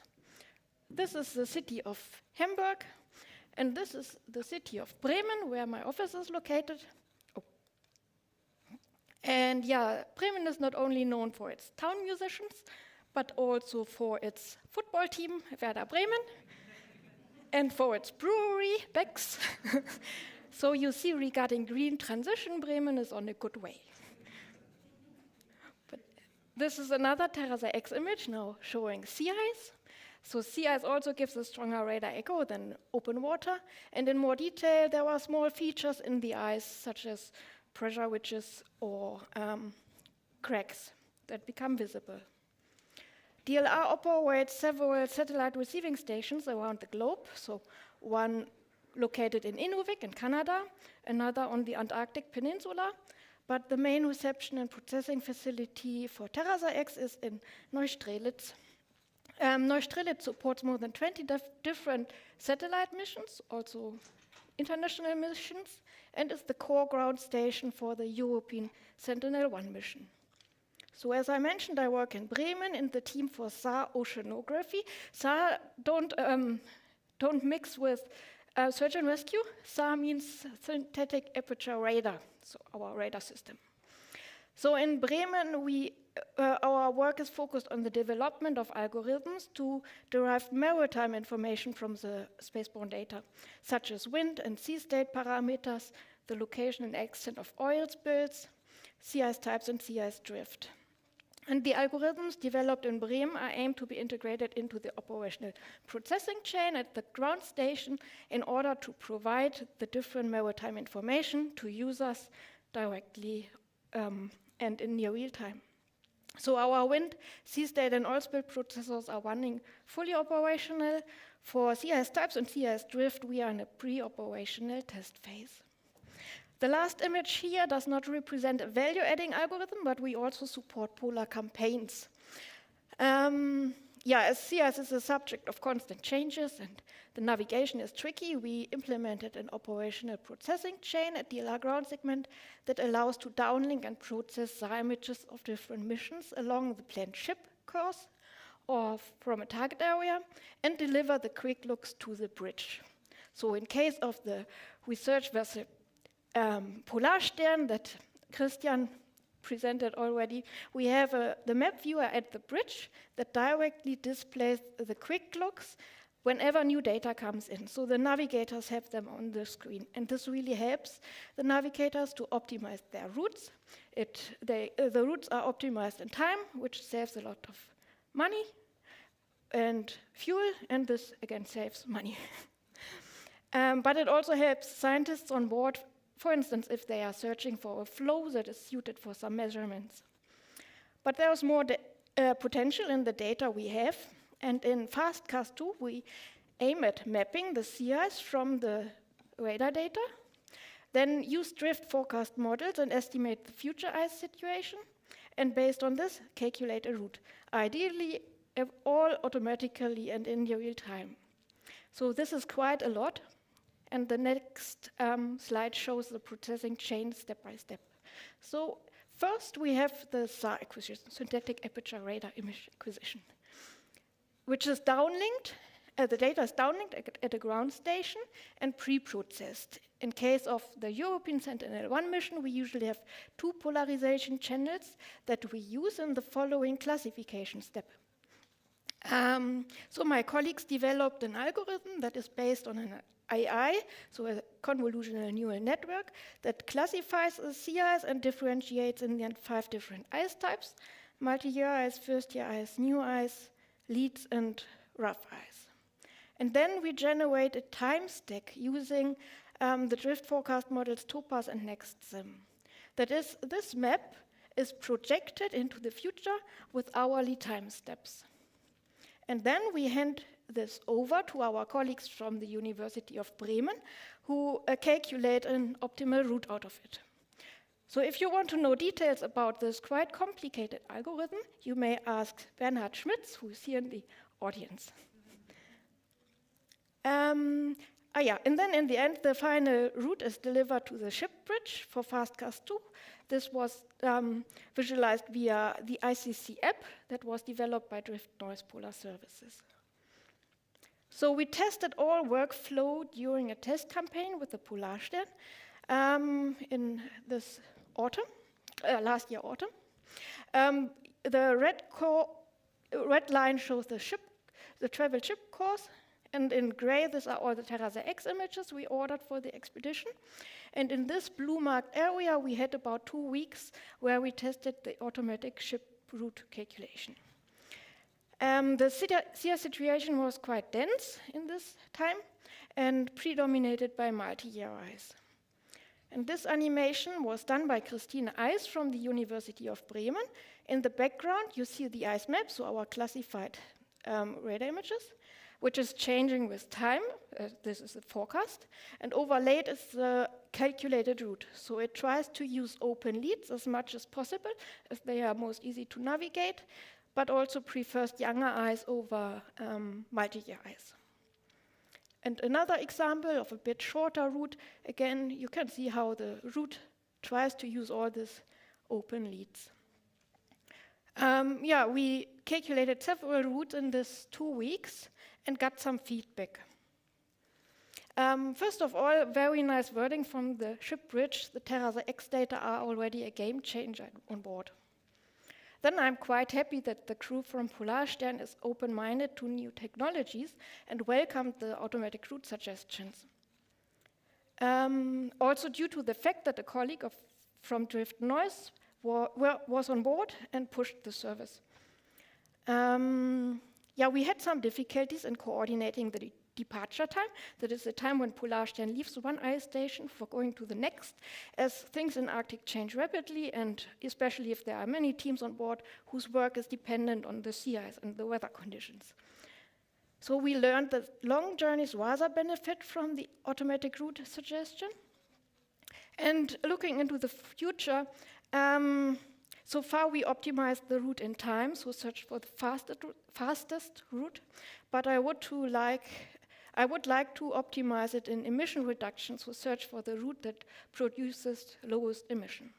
[SPEAKER 9] This is the city of Hamburg. And this is the city of Bremen, where my office is located. Oh. And yeah, Bremen is not only known for its town musicians, but also for its football team, Werder Bremen, and for its brewery, Beck's. So you see, regarding green transition, Bremen is on a good way. But this is another TerraSAR-X image now showing sea ice. So sea ice also gives a stronger radar echo than open water. And in more detail, there are small features in the ice, such as pressure ridges or cracks that become visible. DLR operates several satellite receiving stations around the globe. So one located in Inuvik in Canada, another on the Antarctic Peninsula. But the main reception and processing facility for TerraSAR-X is in Neustrelitz. Neustrelitz supports more than 20 different satellite missions, also international missions, and is the core ground station for the European Sentinel-1 mission. So as I mentioned, I work in Bremen in the team for SAR oceanography. SAR don't mix with search and rescue. SAR means synthetic aperture radar, so our radar system. So in Bremen, our work is focused on the development of algorithms to derive maritime information from the spaceborne data, such as wind and sea state parameters, the location and extent of oil spills, sea ice types, and sea ice drift. And the algorithms developed in Bremen are aimed to be integrated into the operational processing chain at the ground station in order to provide the different maritime information to users directly and in near real time. So our wind, sea state, and oil spill processors are running fully operational. For sea ice types and sea ice drift, we are in a pre-operational test phase. The last image here does not represent a value-adding algorithm, but we also support polar campaigns. As sea ice is a subject of constant changes and the navigation is tricky, we implemented an operational processing chain at DLR ground segment that allows to downlink and process the images of different missions along the planned ship course or from a target area and deliver the quick looks to the bridge. So in case of the research vessel Polarstern that Christian presented already, we have the map viewer at the bridge that directly displays the quick looks whenever new data comes in. So the navigators have them on the screen. And this really helps the navigators to optimize their routes. The routes are optimized in time, which saves a lot of money and fuel, and this again saves money. But it also helps scientists on board, for instance, if they are searching for a flow that is suited for some measurements. But there's more potential in the data we have. And in FastCast2, we aim at mapping the sea ice from the radar data, then use drift forecast models and estimate the future ice situation, and based on this, calculate a route, ideally all automatically and in real time. So this is quite a lot. And the next slide shows the processing chain step by step. So first we have the SAR acquisition, synthetic aperture radar image acquisition, which is downlinked. The data is downlinked at a ground station and pre-processed. In case of the European Sentinel-1 mission, we usually have 2 polarization channels that we use in the following classification step. So my colleagues developed an algorithm that is based on an AI, so a convolutional neural network, that classifies the sea ice and differentiates in the end 5 different ice types: multi-year ice, first-year ice, new ice, leads, and rough ice. And then we generate a time stack using the drift forecast models Topaz and NextSim. That is, this map is projected into the future with hourly time steps. And then we hand this over to our colleagues from the University of Bremen, who calculate an optimal route out of it. So if you want to know details about this quite complicated algorithm, you may ask Bernhard Schmitz, who is here in the audience. And then in the end, the final route is delivered to the ship bridge for FastCast2. This was visualized via the ICC app that was developed by Drift Noise Polar Services. So we tested all workflow during a test campaign with the Polarstern in this autumn, last year autumn. The red line shows the travel ship course, and in gray, these are all the TerraSat X images we ordered for the expedition. And in this blue marked area, we had about 2 weeks where we tested the automatic ship route calculation. The sea situation was quite dense in this time and predominated by multi-year ice. And this animation was done by Christine Eis from the University of Bremen. In the background, you see the ice map, so our classified radar images, which is changing with time. This is the forecast. And overlaid is the calculated route. So it tries to use open leads as much as possible, as they are most easy to navigate, but also prefers younger ice over multi-year ice. And another example of a bit shorter route, again, you can see how the route tries to use all these open leads. We calculated several routes in this 2 weeks and got some feedback. First of all, very nice wording from the ship bridge. The Terra X data are already a game changer on board. Then I'm quite happy that the crew from Polarstern is open-minded to new technologies and welcomed the automatic route suggestions. Also due to the fact that a colleague from Drift Noise was on board and pushed the service. We had some difficulties in coordinating the departure time. That is the time when Polarstern leaves one ice station for going to the next, as things in Arctic change rapidly, and especially if there are many teams on board whose work is dependent on the sea ice and the weather conditions. So we learned that long journeys rather benefit from the automatic route suggestion. And looking into the future, so far we optimized the route in time, so search for the fastest route, but I would like to optimize it in emission reduction, so search for the route that produces lowest emission.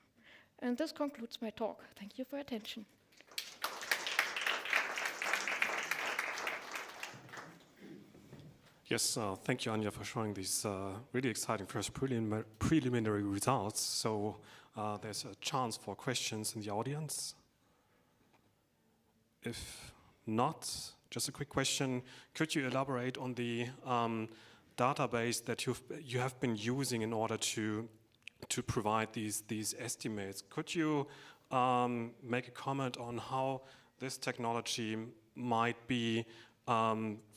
[SPEAKER 9] And this concludes my talk. Thank you for your attention.
[SPEAKER 1] Yes, thank you, Anja, for showing these really exciting first preliminary results. So there's a chance for questions in the audience. If not, just a quick question. Could you elaborate on the database that you have been using in order to provide these estimates? Could you make a comment on how this technology might be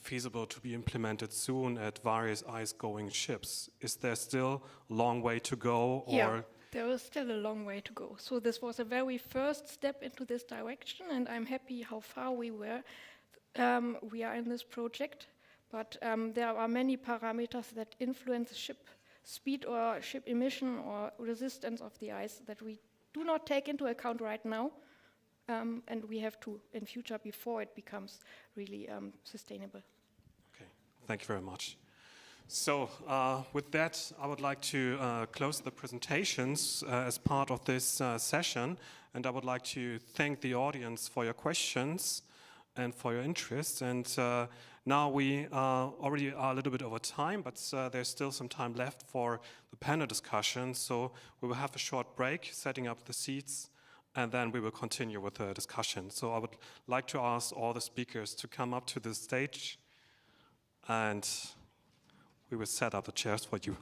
[SPEAKER 1] feasible to be implemented soon at various ice-going ships? Is there still a long way to go? Or
[SPEAKER 9] yeah, there is still a long way to go. So this was a very first step into this direction, and I'm happy how far we are in this project. But there are many parameters that influence ship speed or ship emission or resistance of the ice that we do not take into account right now. And we have to in future before it becomes really sustainable.
[SPEAKER 1] Okay, thank you very much. So with that, I would like to close the presentations as part of this session, and I would like to thank the audience for your questions and for your interest. And now we already are a little bit over time, but there's still some time left for the panel discussion. So we will have a short break, setting up the seats, and then we will continue with the discussion. So I would like to ask all the speakers to come up to the stage, and we will set up the chairs for you.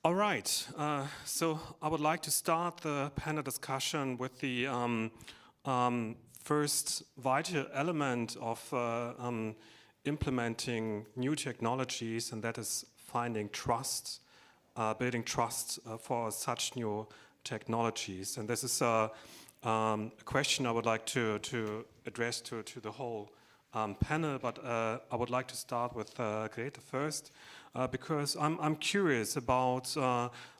[SPEAKER 1] All right, so I would like to start the panel discussion with the first vital element of implementing new technologies, and that is finding trust, building trust for such new technologies. And this is a question I would like to address to the whole panel, but I would like to start with Grete first. Because I'm curious about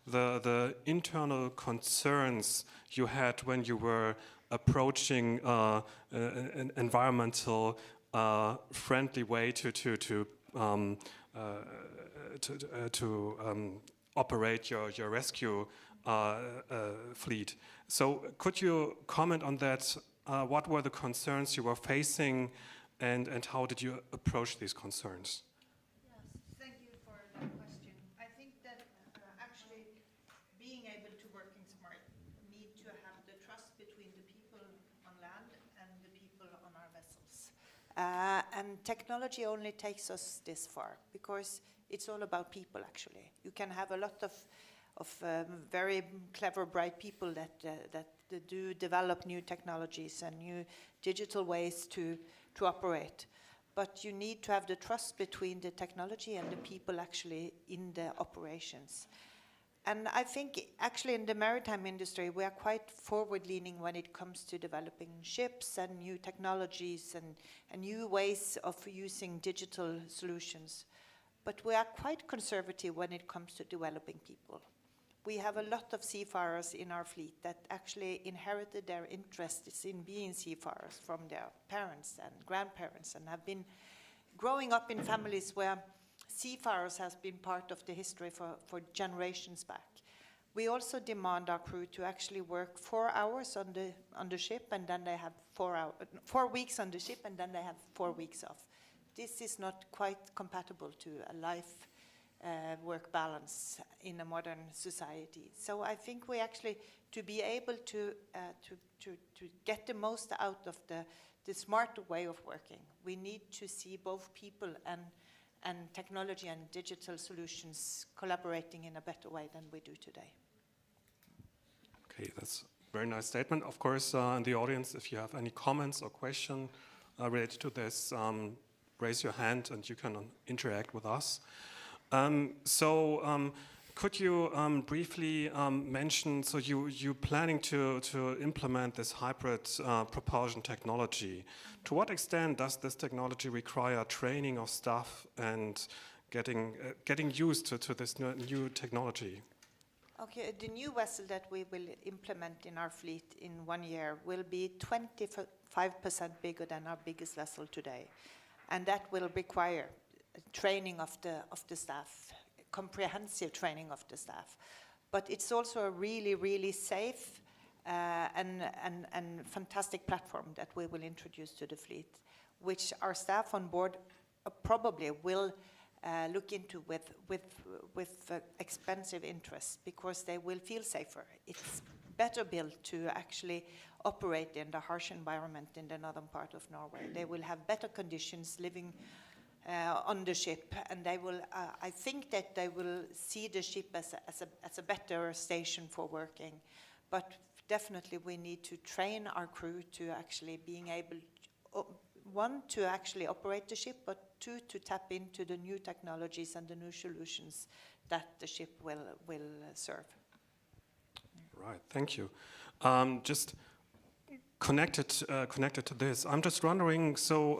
[SPEAKER 1] the internal concerns you had when you were approaching an environmental friendly way to operate your rescue fleet. So could you comment on that? What were the concerns you were facing, and how did you approach these concerns?
[SPEAKER 10] And technology only takes us this far, because it's all about people, actually. You can have a lot of very clever, bright people that do develop new technologies and new digital ways to operate. But you need to have the trust between the technology and the people actually in the operations. And I think actually in the maritime industry, we are quite forward-leaning when it comes to developing ships and new technologies and new ways of using digital solutions. But we are quite conservative when it comes to developing people. We have a lot of seafarers in our fleet that actually inherited their interests in being seafarers from their parents and grandparents and have been growing up in families where seafarers has been part of the history for generations back. We also demand our crew to actually work 4 hours on the ship, and then they have 4 weeks on the ship, and then they have 4 weeks off. This is not quite compatible to a life work balance in a modern society. So I think we actually, to be able to get the most out of the smart way of working, we need to see both people and technology and digital solutions collaborating in a better way than we do today.
[SPEAKER 1] Okay, that's a very nice statement. Of course, in the audience, if you have any comments or question related to this, raise your hand and you can interact with us. Could you briefly mention, so you planning to implement this hybrid propulsion technology. To what extent does this technology require training of staff and getting used to this new technology?
[SPEAKER 10] Okay, the new vessel that we will implement in our fleet in 1 year will be 25% bigger than our biggest vessel today. And that will require training of the staff, comprehensive training of the staff. But it's also a really, really safe and fantastic platform that we will introduce to the fleet, which our staff on board probably will look into with expensive interest, because they will feel safer. It's better built to actually operate in the harsh environment in the northern part of Norway. They will have better conditions living on the ship, and they will. I think that they will see the ship as a better station for working. But definitely, we need to train our crew to actually being able, one, to actually operate the ship, but two, to tap into the new technologies and the new solutions that the ship will serve.
[SPEAKER 1] Right. Thank you. Just connected to this, I'm just wondering. So,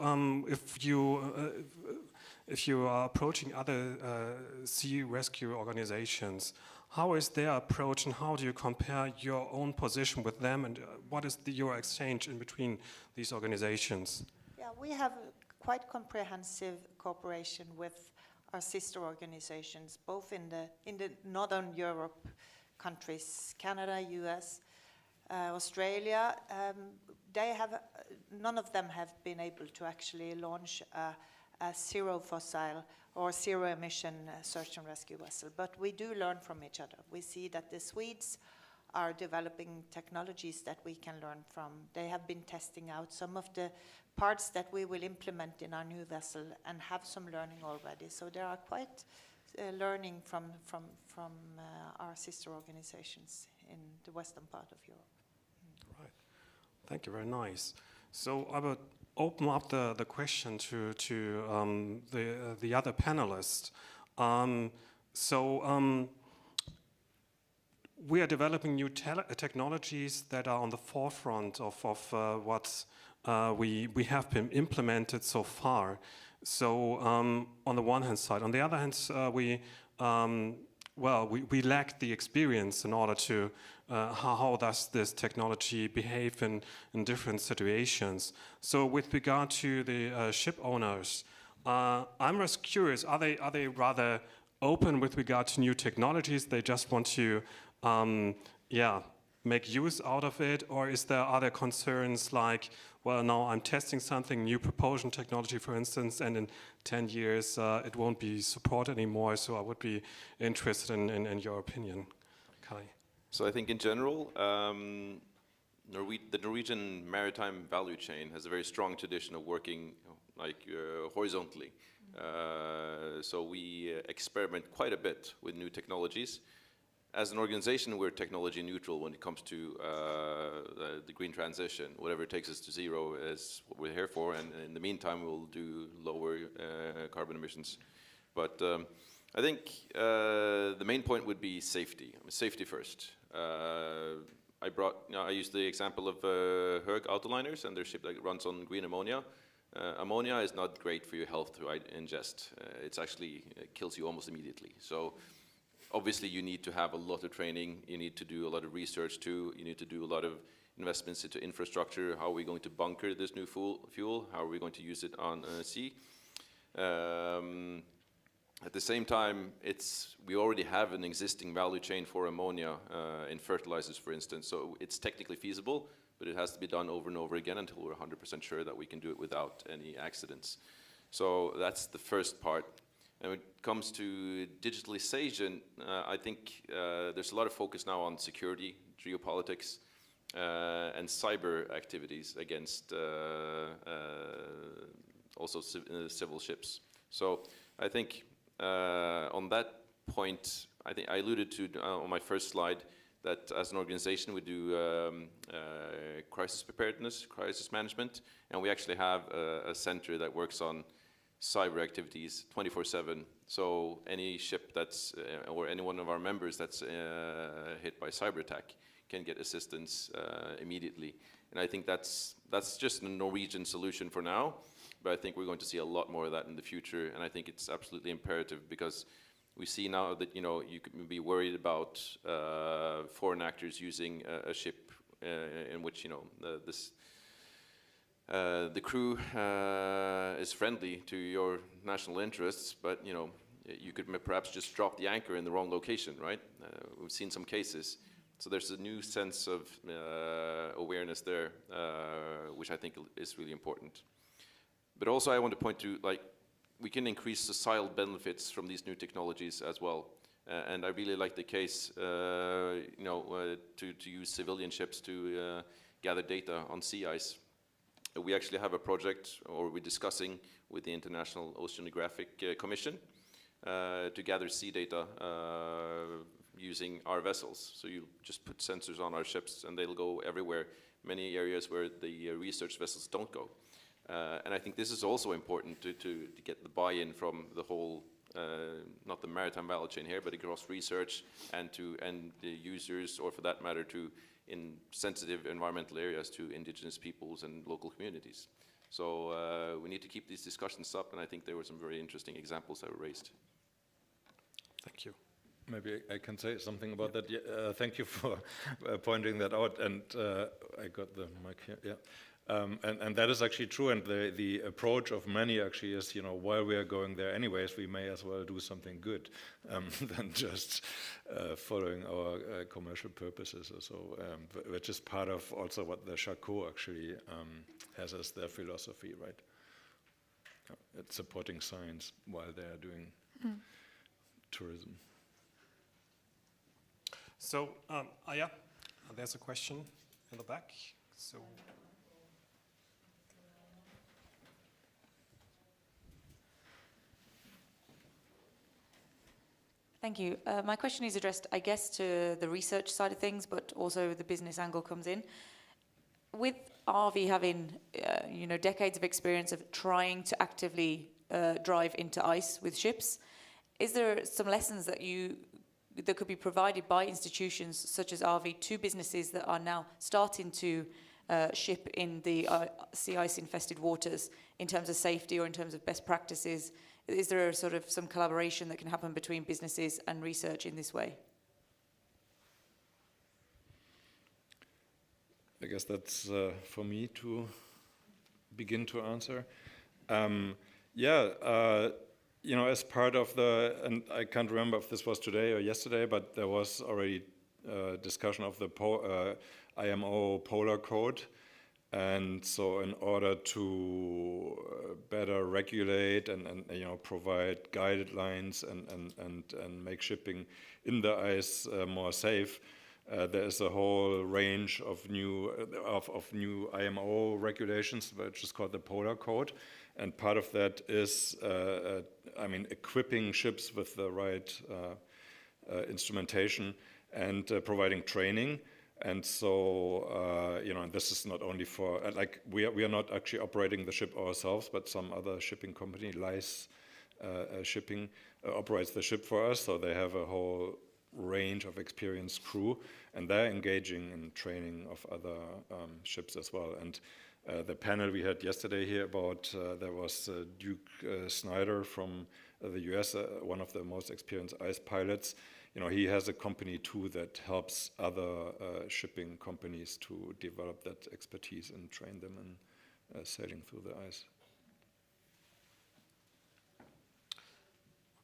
[SPEAKER 1] if you are approaching other sea rescue organizations, how is their approach, and how do you compare your own position with them, and what is your exchange in between these organizations?
[SPEAKER 10] Yeah, we have quite comprehensive cooperation with our sister organizations, both in the Northern Europe countries, Canada, US, Australia. None of them have been able to actually launch a zero fossil or zero emission search and rescue vessel, but we do learn from each other. We see that the Swedes are developing technologies that we can learn from. They have been testing out some of the parts that we will implement in our new vessel and have some learning already. So there are quite learning from our sister organizations in the western part of Europe.
[SPEAKER 1] Right. Thank you. Very nice. So I would open up the question to the other panelists. We are developing new technologies that are on the forefront of what we have been implemented so far. So on the one hand side, on the other hand, we lack the experience in order to how does this technology behave in different situations. So with regard to the ship owners, I'm just curious, are they rather open with regard to new technologies? They just want to make use out of it, or is there other concerns like, well, now I'm testing something, new propulsion technology, for instance, and in 10 years it won't be supported anymore, so I would be interested in your opinion. Kai.
[SPEAKER 3] So I think in general, the Norwegian maritime value chain has a very strong tradition of working horizontally. So we experiment quite a bit with new technologies. as an organization, we're technology neutral when it comes to the green transition. Whatever it takes us to zero is what we're here for, and in the meantime, we'll do lower carbon emissions. But I think the main point would be safety. Safety first. I used the example of Höegh Autoliners and their ship that runs on green ammonia. Ammonia is not great for your health to ingest. It's actually kills you almost immediately. So obviously you need to have a lot of training. You need to do a lot of research too. You need to do a lot of investments into infrastructure. How are we going to bunker this new fuel? How are we going to use it on sea? At the same time, we already have an existing value chain for ammonia in fertilizers, for instance. So it's technically feasible, but it has to be done over and over again until we're 100% sure that we can do it without any accidents. So that's the first part. And when it comes to digitalization, I think there's a lot of focus now on security, geopolitics, and cyber activities against also civil ships. So I think on that point, I think I alluded to on my first slide that as an organization we do crisis preparedness, crisis management, and we actually have a center that works on cyber activities 24/7. So any ship that's, or any one of our members that's hit by cyber attack can get assistance immediately. And I think that's just a Norwegian solution for now, but I think we're going to see a lot more of that in the future, and I think it's absolutely imperative because we see now that, you could be worried about foreign actors using a ship in which, the crew is friendly to your national interests, but, you could perhaps just drop the anchor in the wrong location, right? We've seen some cases. So there's a new sense of awareness there, which I think is really important. But also I want to point to, we can increase societal benefits from these new technologies as well. And I really like the case, to use civilian ships to gather data on sea ice. We actually have a project, or we're discussing with the International Oceanographic Commission to gather sea data using our vessels. So you just put sensors on our ships and they'll go everywhere, many areas where the research vessels don't go. And I think this is also important to get the buy-in from the whole, not the maritime value chain here, but across research and the users, or for that matter, in sensitive environmental areas, to indigenous peoples and local communities. So we need to keep these discussions up, and I think there were some very interesting examples that were raised.
[SPEAKER 1] Thank you.
[SPEAKER 4] Maybe I can say something about that. Yeah, thank you for pointing that out. And I got the mic here. Yeah. And that is actually true. And the approach of many actually is, while we are going there anyways, we may as well do something good than just following our commercial purposes or so, which is part of also what the Charcot actually has as their philosophy, right? It's supporting science while they are doing tourism.
[SPEAKER 1] So, Aya, there's a question in the back. So.
[SPEAKER 11] Thank you. My question is addressed, I guess, to the research side of things, but also the business angle comes in. With RV having, decades of experience of trying to actively drive into ice with ships, is there some lessons that could be provided by institutions such as RV to businesses that are now starting to ship in the sea ice infested waters in terms of safety or in terms of best practices? Is there sort of some collaboration that can happen between businesses and research in this way?
[SPEAKER 4] I guess that's for me to begin to answer. As part of and I can't remember if this was today or yesterday, but there was already discussion of the IMO Polar Code. And so in order to better regulate and provide guidelines and make shipping in the ice more safe, there is a whole range of new IMO regulations, which is called the Polar Code. And part of that is, equipping ships with the right instrumentation and providing training. And so, you know, and this is not only for, like, we are not actually operating the ship ourselves, but some other shipping company, Lice Shipping, operates the ship for us. So they have a whole range of experienced crew, and they're engaging in training of other ships as well. And the panel we had yesterday here about, there was Duke Snyder from the US, one of the most experienced ice pilots. You know, he has a company too that helps other shipping companies to develop that expertise and train them in sailing through the ice.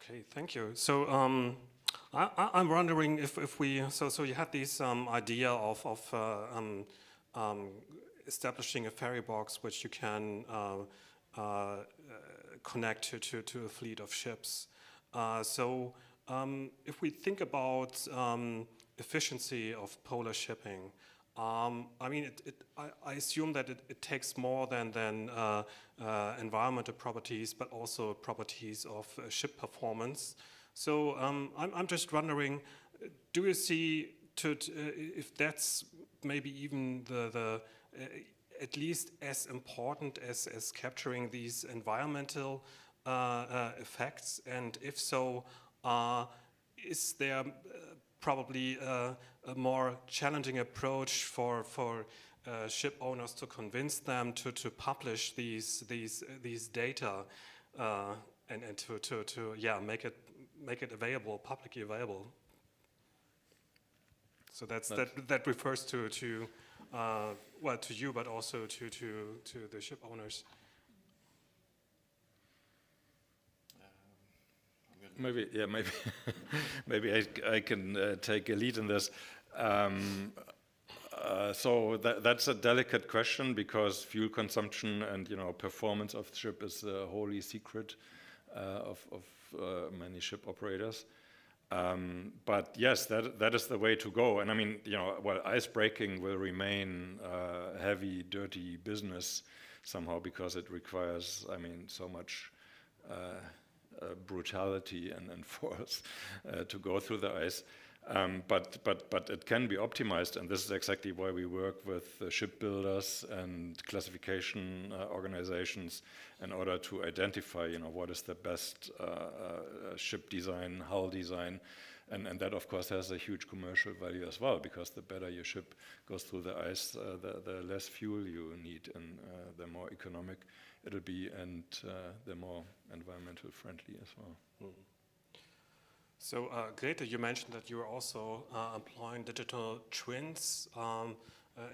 [SPEAKER 1] Okay, thank you. So I'm wondering if we, so you had this idea of establishing a ferry box which you can connect to a fleet of ships. If we think about efficiency of polar shipping, I mean, I assume that it takes more than environmental properties, but also properties of ship performance. So I'm just wondering, do you see if that's maybe even the at least as important as capturing these environmental effects? And if so, is there probably a more challenging approach for ship owners to convince them to publish these data and to make it available, publicly available? So that refers to well, to you, but also to the ship owners.
[SPEAKER 4] Maybe, yeah, maybe I can take a lead in this. So that's a delicate question, because fuel consumption and, you know, performance of the ship is a holy secret of many ship operators. But yes, that is the way to go. And I mean, you know, well, ice breaking will remain heavy, dirty business somehow, because it requires, I mean, so much brutality and force to go through the ice. But it can be optimized, and this is exactly why we work with shipbuilders and classification organizations in order to identify, you know, what is the best ship design, hull design, and that of course has a huge commercial value as well, because the better your ship goes through the ice, the less fuel you need, and the more economic it'll be, and the more environmental friendly as well.
[SPEAKER 1] Mm. So, Grete, you mentioned that you are also employing digital twins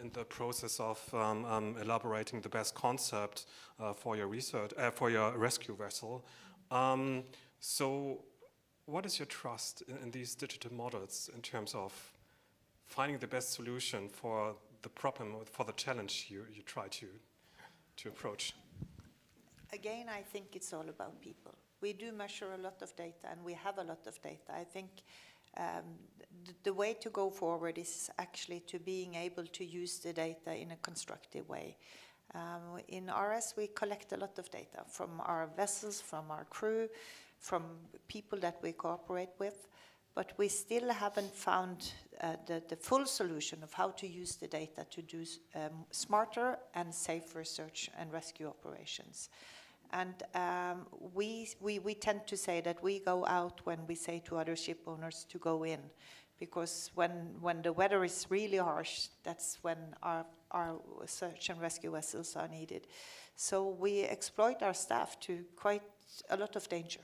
[SPEAKER 1] in the process of elaborating the best concept for your research, for your rescue vessel. So, what is your trust in these digital models in terms of finding the best solution for the problem, for the challenge you try to approach?
[SPEAKER 10] Again, I think it's all about people. We do measure a lot of data, and we have a lot of data. I think the way to go forward is actually to being able to use the data in a constructive way. In RS, we collect a lot of data from our vessels, from our crew, from people that we cooperate with, but we still haven't found the full solution of how to use the data to do smarter and safer search and rescue operations. And we tend to say that we go out when we say to other ship owners to go in, because when the weather is really harsh, that's when our search and rescue vessels are needed. So we exploit our staff to quite a lot of danger.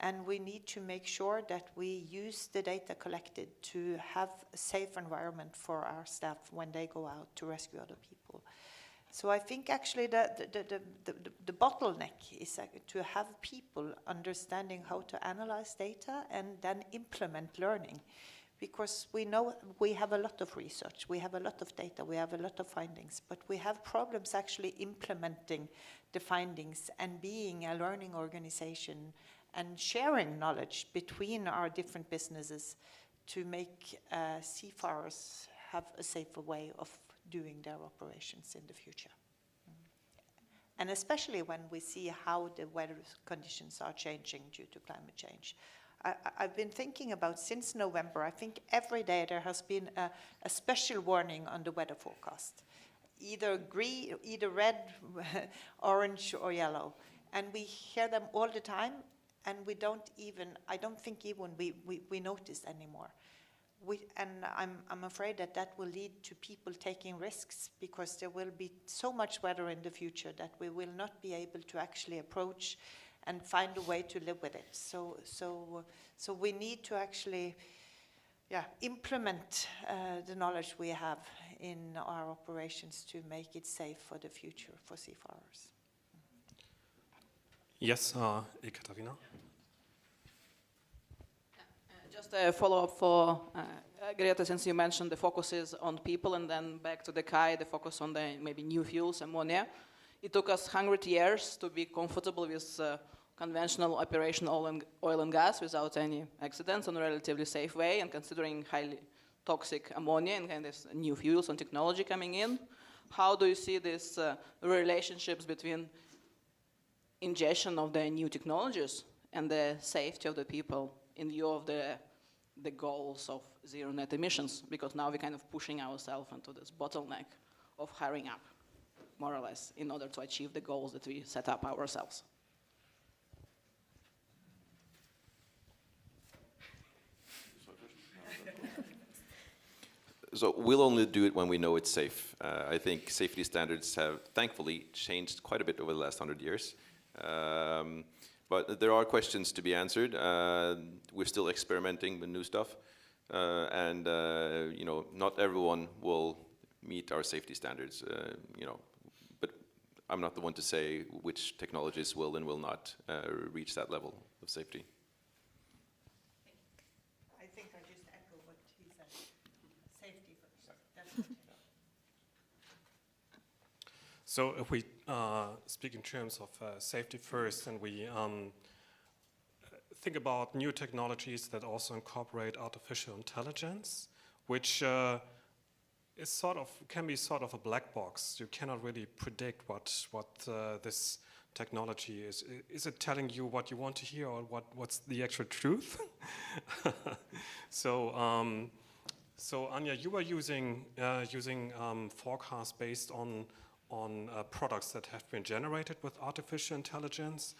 [SPEAKER 10] And we need to make sure that we use the data collected to have a safe environment for our staff when they go out to rescue other people. So I think actually the bottleneck is to have people understanding how to analyze data and then implement learning. Because we know we have a lot of research, we have a lot of data, we have a lot of findings, but we have problems actually implementing the findings and being a learning organization and sharing knowledge between our different businesses to make seafarers have a safer way of doing their operations in the future. And especially when we see how the weather conditions are changing due to climate change. I've been thinking about since November. I think every day there has been a special warning on the weather forecast, either green, either red, orange, or yellow, and we hear them all the time, and we don't even. I don't think even we notice anymore. And I'm afraid that will lead to people taking risks, because there will be so much weather in the future that we will not be able to actually approach and find a way to live with it. So we need to actually, implement the knowledge we have in our operations to make it safe for the future for seafarers.
[SPEAKER 1] Yes, Ekaterina.
[SPEAKER 12] Just a follow-up for Greta, since you mentioned the focus is on people, and then back to the Kai, the focus on the maybe new fuels, ammonia. It took us 100 years to be comfortable with conventional operational oil and gas without any accidents in a relatively safe way, and considering highly toxic ammonia and kind of new fuels and technology coming in. How do you see these relationships between ingestion of the new technologies and the safety of the people in view of the goals of zero net emissions? Because now we're kind of pushing ourselves into this bottleneck of hurrying up, more or less, in order to achieve the goals that we set up ourselves.
[SPEAKER 3] So we'll only do it when we know it's safe. I think safety standards have thankfully changed quite a bit over the last 100 years. But there are questions to be answered. We're still experimenting with new stuff. And not everyone will meet our safety standards, but I'm not the one to say which technologies will and will not reach that level of safety.
[SPEAKER 10] I think I just echo what he said. Safety first, definitely.
[SPEAKER 1] So if we speak in terms of safety first, and we think about new technologies that also incorporate artificial intelligence, which can be sort of a black box. You cannot really predict what this technology is. Is it telling you what you want to hear, or what's the actual truth? So Anja, you were using forecasts based on products that have been generated with artificial intelligence.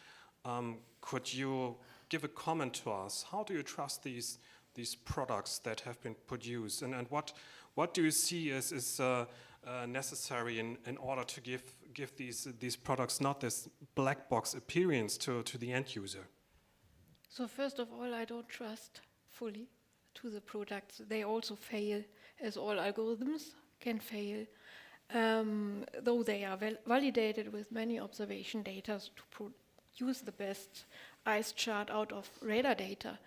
[SPEAKER 1] Could you give a comment to us? How do you trust these products that have been produced, and what do you see is necessary in order to give these products not this black box appearance to the end user?
[SPEAKER 9] So first of all, I don't trust fully to the products. They also fail, as all algorithms can fail. Though they are validated with many observation data to produce the best ice chart out of radar data,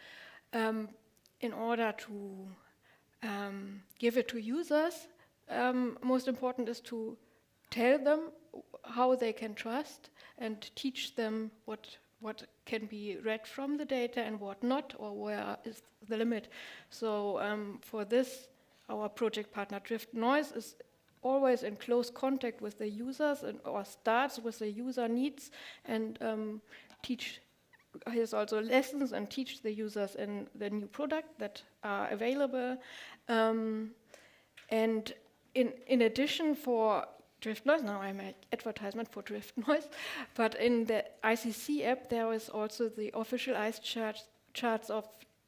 [SPEAKER 9] in order to give it to users, most important is to tell them how they can trust and teach them what can be read from the data and what not, or where is the limit. So for this, our project partner Drift Noise is always in close contact with the users, or starts with the user needs, and has also lessons and teach the users in the new product that are available. And in addition, for Drift Noise, now I make advertisement for Drift Noise, but in the ICC app there is also the official ice charts of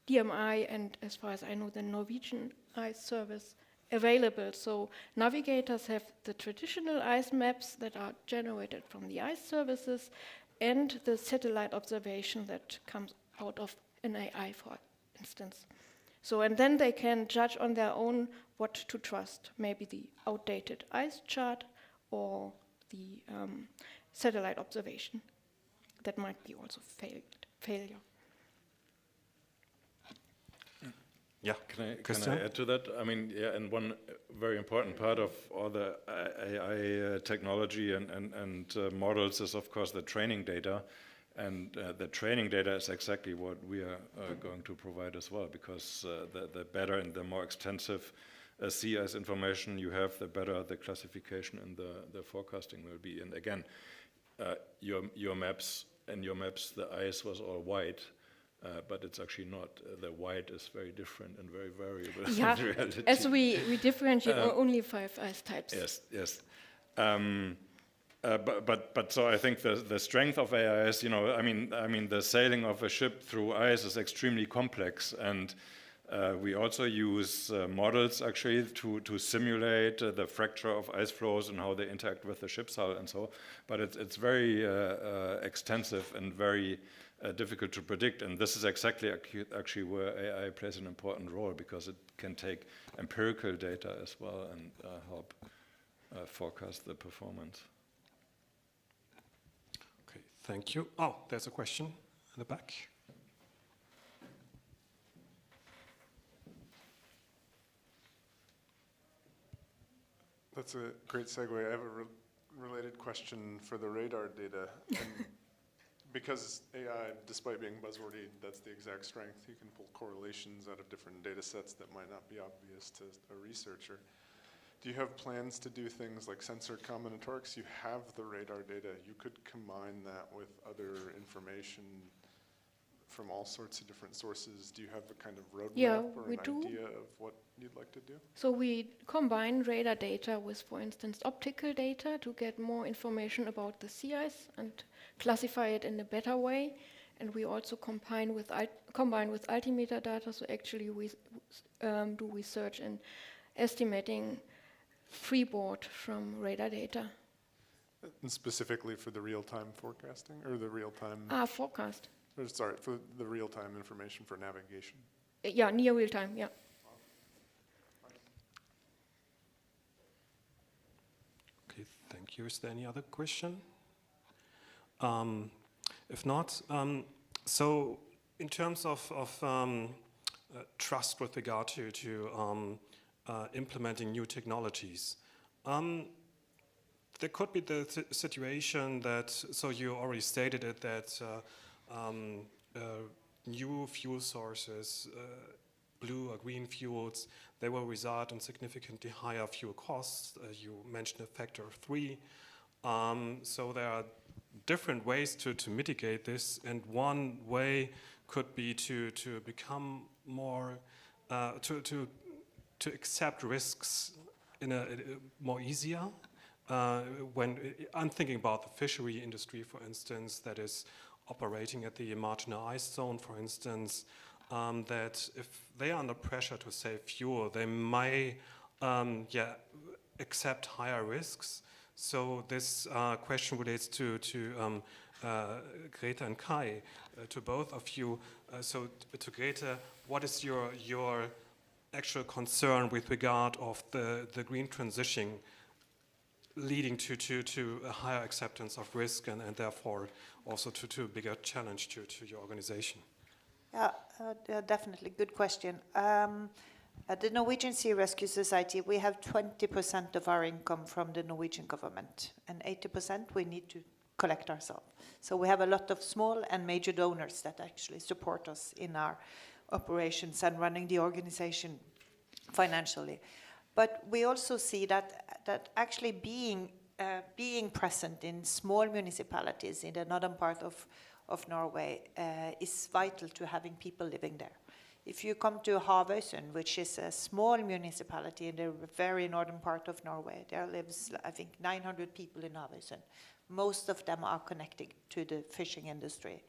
[SPEAKER 9] DMI and, as far as I know, the Norwegian ice service available. So navigators have the traditional ice maps that are generated from the ice services and the satellite observation that comes out of an AI, for instance. So, and then they can judge on their own what to trust, maybe the outdated ice chart or the satellite observation. That might be also failure.
[SPEAKER 1] Yeah,
[SPEAKER 4] Can I add to that? I mean, yeah, and one very important part of all the AI technology and models is, of course, the training data. And the training data is exactly what we are going to provide as well, because the better and the more extensive sea ice information you have, the better the classification and the forecasting will be. And again, your maps, the ice was all white. but it's actually not. The white is very different and very variable
[SPEAKER 9] Yeah,
[SPEAKER 4] in reality.
[SPEAKER 9] as we differentiate only 5 ice types.
[SPEAKER 4] Yes, yes. But so I think the strength of AI is, I mean, the sailing of a ship through ice is extremely complex, and we also use models actually to simulate the fracture of ice flows and how they interact with the ship's hull and so. But it's very extensive and very difficult to predict, and this is exactly actually where AI plays an important role, because it can take empirical data as well and help forecast the performance.
[SPEAKER 1] Okay, thank you. Oh, there's a question in the back.
[SPEAKER 7] That's a great segue. I have a related question for the radar data. And because AI, despite being buzzwordy, that's the exact strength. You can pull correlations out of different data sets that might not be obvious to a researcher. Do you have plans to do things like sensor combinatorics? You have the radar data. You could combine that with other information from all sorts of different sources. Do you have a kind of roadmap or an idea of what you'd like to do?
[SPEAKER 9] So we combine radar data with, for instance, optical data to get more information about the sea ice and classify it in a better way. And we also combine with altimeter data, so actually we do research in estimating freeboard from radar data.
[SPEAKER 7] And specifically for the real-time forecasting, or the real-time...
[SPEAKER 9] Forecast.
[SPEAKER 7] Sorry, for the real-time information for navigation.
[SPEAKER 9] Yeah, near real-time, yeah.
[SPEAKER 1] Okay, thank you. Is there any other question? If not, so in terms of trust with regard to implementing new technologies, there could be the situation that, so you already stated it, that new fuel sources, blue or green fuels, they will result in significantly higher fuel costs. You mentioned a factor of 3. So there are different ways to mitigate this, and one way could be to become more, to accept risks in a more easier. When I'm thinking about the fishery industry, for instance, that is operating at the marginal ice zone, for instance, that if they are under pressure to save fuel, they may accept higher risks. So this question relates to Greta and Kai, to both of you. So to Greta, what is your actual concern with regard of the green transition leading to a higher acceptance of risk and therefore also to a bigger challenge to your organization?
[SPEAKER 10] Yeah, definitely. Good question. At the Norwegian Sea Rescue Society, we have 20% of our income from the Norwegian government, and 80% we need to collect ourselves. So we have a lot of small and major donors that actually support us in our operations and running the organization financially. But we also see that actually being present in small municipalities in the northern part of Norway is vital to having people living there. If you come to Havøysund, which is a small municipality in the very northern part of Norway, there lives, I think, 900 people in Havøysund. Most of them are connected to the fishing industry.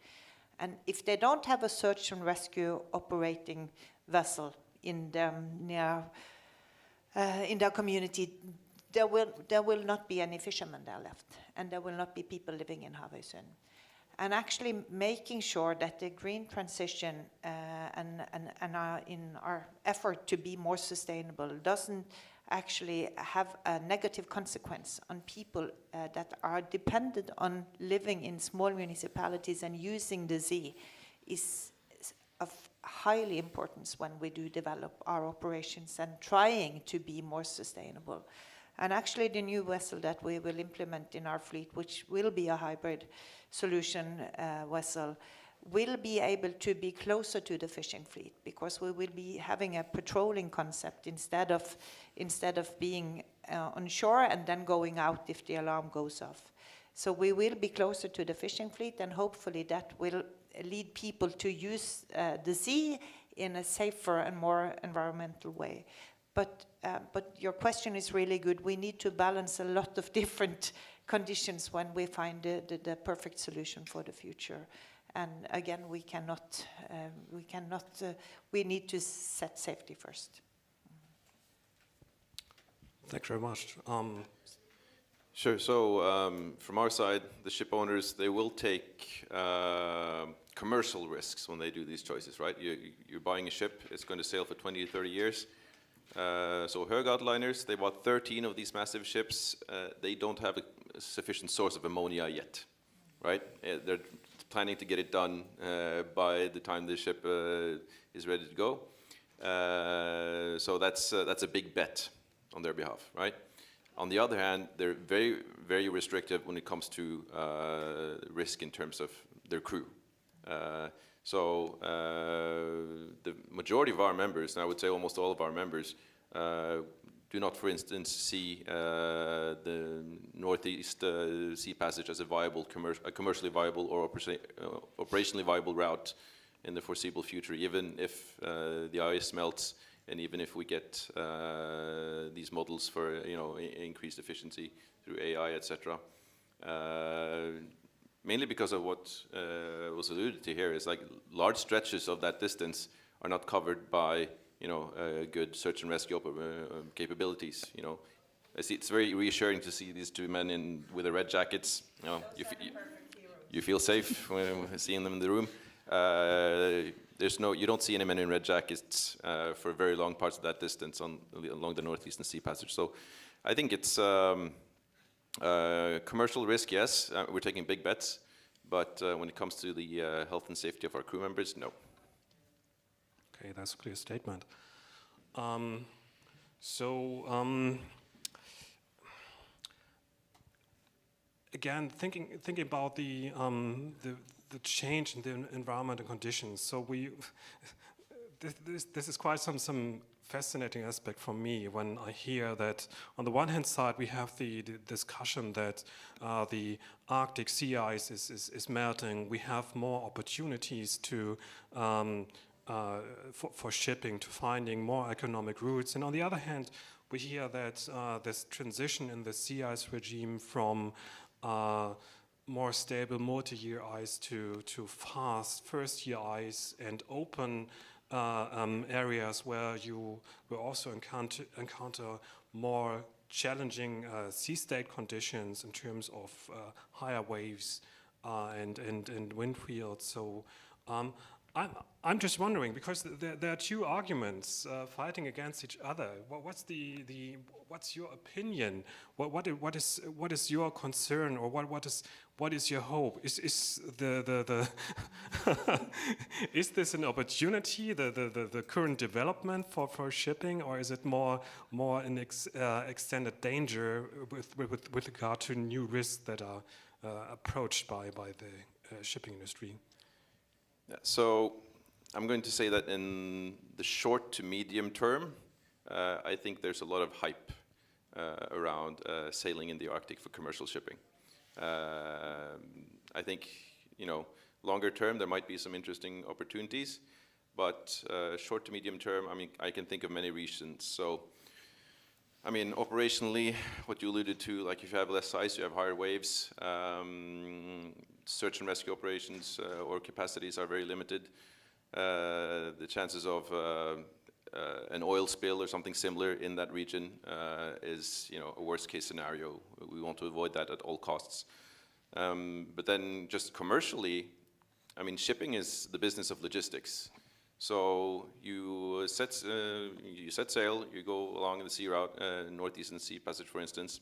[SPEAKER 10] And if they don't have a search and rescue operating vessel in their community, there will not be any fishermen there left, and there will not be people living in Havøysund. And actually making sure that the green transition and in our effort to be more sustainable doesn't actually have a negative consequence on people that are dependent on living in small municipalities and using the sea is of highly importance when we do develop our operations and trying to be more sustainable. And actually the new vessel that we will implement in our fleet, which will be a hybrid solution vessel, will be able to be closer to the fishing fleet, because we will be having a patrolling concept instead of being on shore and then going out if the alarm goes off. So we will be closer to the fishing fleet, and hopefully that will lead people to use the sea in a safer and more environmental way. But your question is really good. We need to balance a lot of different conditions when we find the perfect solution for the future. And again, we need to set safety first.
[SPEAKER 1] Thank you very much.
[SPEAKER 3] Sure. So from our side, the ship owners, they will take commercial risks when they do these choices, right? You're buying a ship, it's going to sail for 20 to 30 years. So Höegh liners, they bought 13 of these massive ships. They don't have a sufficient source of ammonia yet, right? They're planning to get it done by the time the ship is ready to go. So that's a big bet on their behalf, right? On the other hand, they're very, very restrictive when it comes to risk in terms of their crew. So the majority of our members, and I would say almost all of our members, do not, for instance, see the Northeast Sea Passage as a viable, commercially viable or operationally viable route in the foreseeable future, even if the ice melts and even if we get these models for increased efficiency through AI, etc. Mainly because of what was alluded to here is like large stretches of that distance are not covered by good search and rescue capabilities. I see it's very reassuring to see these two men with the red jackets. You feel safe when seeing them in the room. You don't see any men in red jackets for very long parts of that distance along the Northeastern Sea Passage. So I think it's commercial risk, yes. We're taking big bets, but when it comes to the health and safety of our crew members, no.
[SPEAKER 1] Okay, that's a clear statement. Again, thinking about the change in the environment and conditions. So this is quite some fascinating aspect for me when I hear that on the one hand side we have the discussion that the Arctic sea ice is melting. We have more opportunities to for shipping, to finding more economic routes. And on the other hand, we hear that this transition in the sea ice regime from more stable multi-year ice to fast first-year ice and open areas where you will also encounter more challenging sea state conditions in terms of higher waves and wind fields. So I'm just wondering, because there are two arguments fighting against each other. What's your opinion? What is your concern, or what is your hope? Is is this an opportunity, the current development for shipping, or is it more an extended danger with regard to new risks that are approached by the shipping industry?
[SPEAKER 3] Yeah, so I'm going to say that in the short to medium term, I think there's a lot of hype around sailing in the Arctic for commercial shipping. I think, longer term there might be some interesting opportunities, but short to medium term, I can think of many reasons. So, operationally, what you alluded to, like if you have less ice, you have higher waves. Search and rescue operations or capacities are very limited. The chances of an oil spill or something similar in that region is, a worst case scenario. We want to avoid that at all costs. But then just commercially, shipping is the business of logistics. So you set sail, you go along the sea route, Northeastern Sea Passage, for instance,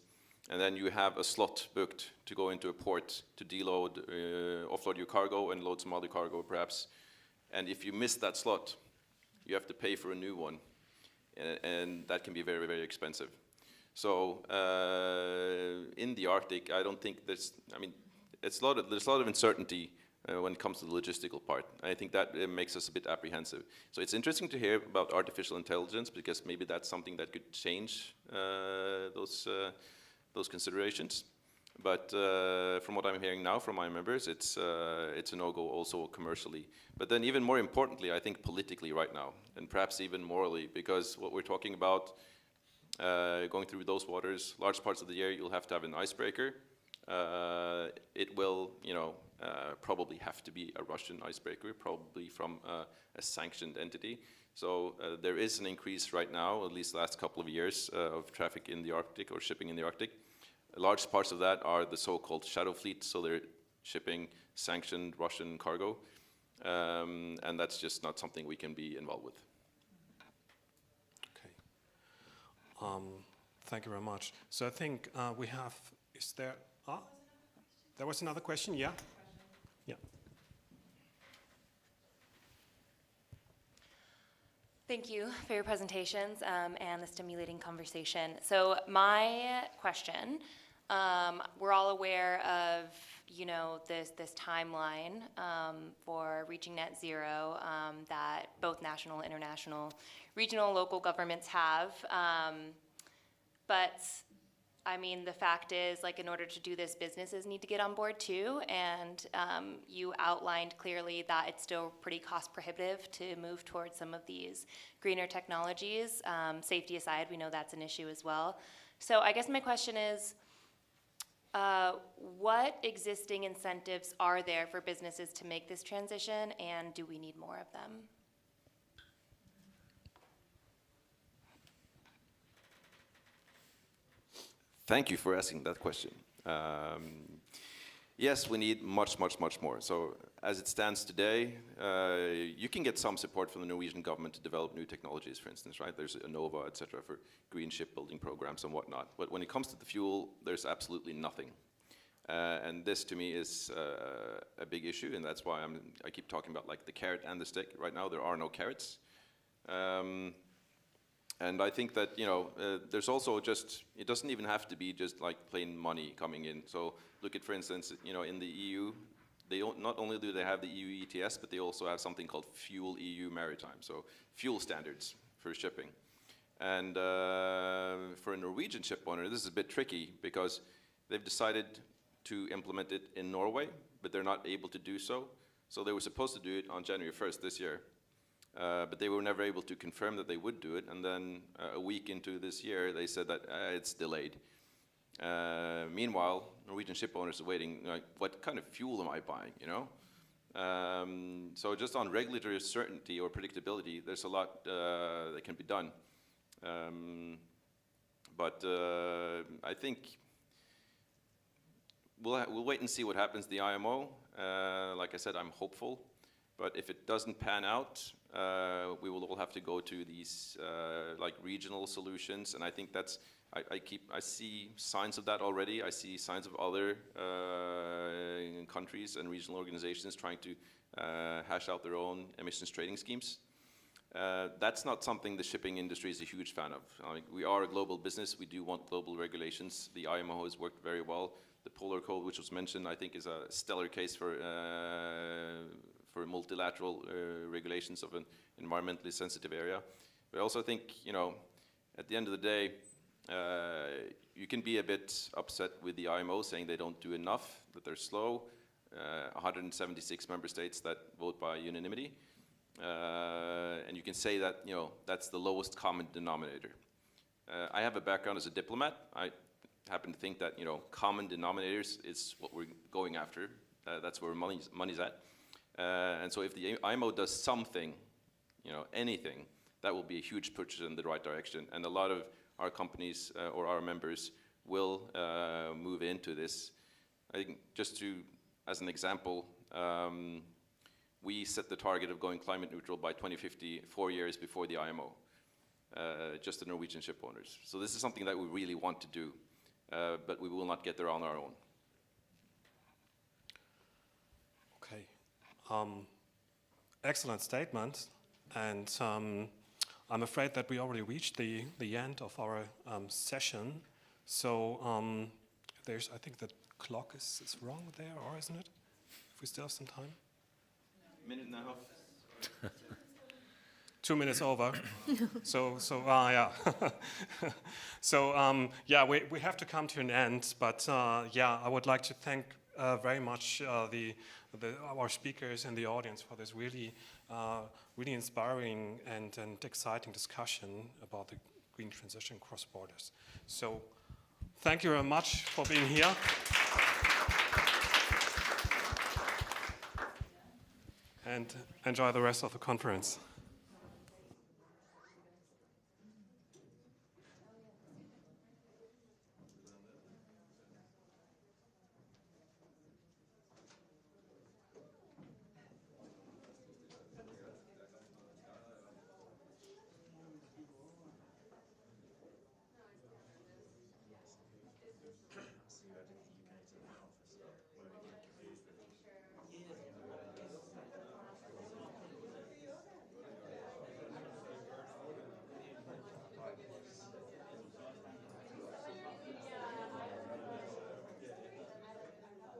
[SPEAKER 3] and then you have a slot booked to go into a port to deload, offload your cargo and load some other cargo perhaps. And if you miss that slot, you have to pay for a new one. And that can be very, very expensive. So in the Arctic, I don't think there's a lot of uncertainty when it comes to the logistical part. I think that makes us a bit apprehensive. So it's interesting to hear about artificial intelligence, because maybe that's something that could change those considerations. But from what I'm hearing now from my members, it's a no-go also commercially. But then even more importantly, I think politically right now, and perhaps even morally, because what we're talking about, going through those waters, large parts of the year, you'll have to have an icebreaker. It will, probably have to be a Russian icebreaker, probably from a sanctioned entity. So there is an increase right now, at least the last couple of years, of traffic in the Arctic or shipping in the Arctic. Large parts of that are the so-called shadow fleet, so they're shipping sanctioned Russian cargo, and that's just not something we can be involved with.
[SPEAKER 1] Okay. Thank you very much. So I think we have, is there, there was another question, yeah? Yeah.
[SPEAKER 13] Thank you for your presentations and the stimulating conversation. So my question, we're all aware of, this timeline for reaching net zero that both national, international, regional, local governments have. But I mean, the fact is, in order to do this, businesses need to get on board too. And you outlined clearly that it's still pretty cost prohibitive to move towards some of these greener technologies. Safety aside, we know that's an issue as well. So I guess my question is, what existing incentives are there for businesses to make this transition, and do we need more of them?
[SPEAKER 3] Thank you for asking that question. Yes, we need much, much, much more. So as it stands today, you can get some support from the Norwegian government to develop new technologies, for instance, right? There's Enova, et cetera, for green shipbuilding programs and whatnot. But when it comes to the fuel, there's absolutely nothing. And this, to me, is a big issue, and that's why I keep talking about the carrot and the stick. Right now, there are no carrots. And I think that, there's also it doesn't even have to be just plain money coming in. So look at, for instance, in the EU, not only do they have the EU ETS, but they also have something called Fuel EU Maritime, so fuel standards for shipping. And for a Norwegian ship owner, this is a bit tricky because they've decided to implement it in Norway, but they're not able to do so. So they were supposed to do it on January 1st this year. But they were never able to confirm that they would do it, and then a week into this year, they said that it's delayed. Meanwhile, Norwegian ship owners are waiting, what kind of fuel am I buying, So just on regulatory certainty or predictability, there's a lot that can be done. But I think we'll wait and see what happens to the IMO. Like I said, I'm hopeful. But if it doesn't pan out, we will all have to go to these regional solutions, and I think that's I see signs of that already. I see signs of other countries and regional organizations trying to hash out their own emissions trading schemes. That's not something the shipping industry is a huge fan of. We are a global business. We do want global regulations. The IMO has worked very well. The Polar Code, which was mentioned, I think is a stellar case for multilateral regulations of an environmentally sensitive area. But I also think, at the end of the day, you can be a bit upset with the IMO saying they don't do enough, that they're slow. 176 member states that vote by unanimity. And you can say that, that's the lowest common denominator. I have a background as a diplomat. I happen to think that, common denominators is what we're going after. That's where money's at. And so if the IMO does something, anything, that will be a huge push in the right direction. And a lot of our companies or our members will move into this. I think just as an example, we set the target of going climate neutral by 2050, 4 years before the IMO, just the Norwegian ship owners. So this is something that we really want to do, but we will not get there on our own.
[SPEAKER 1] Okay. Excellent statement, and I'm afraid that we already reached the end of our session. So I think the clock is wrong there, or isn't it? If we still have some time.
[SPEAKER 3] Minute and a half.
[SPEAKER 1] 2 minutes over. Yeah. Yeah, we have to come to an end, but yeah, I would like to thank very much our speakers and the audience for this really inspiring and exciting discussion about the green transition cross borders. So thank you very much for being here. And enjoy the rest of the conference.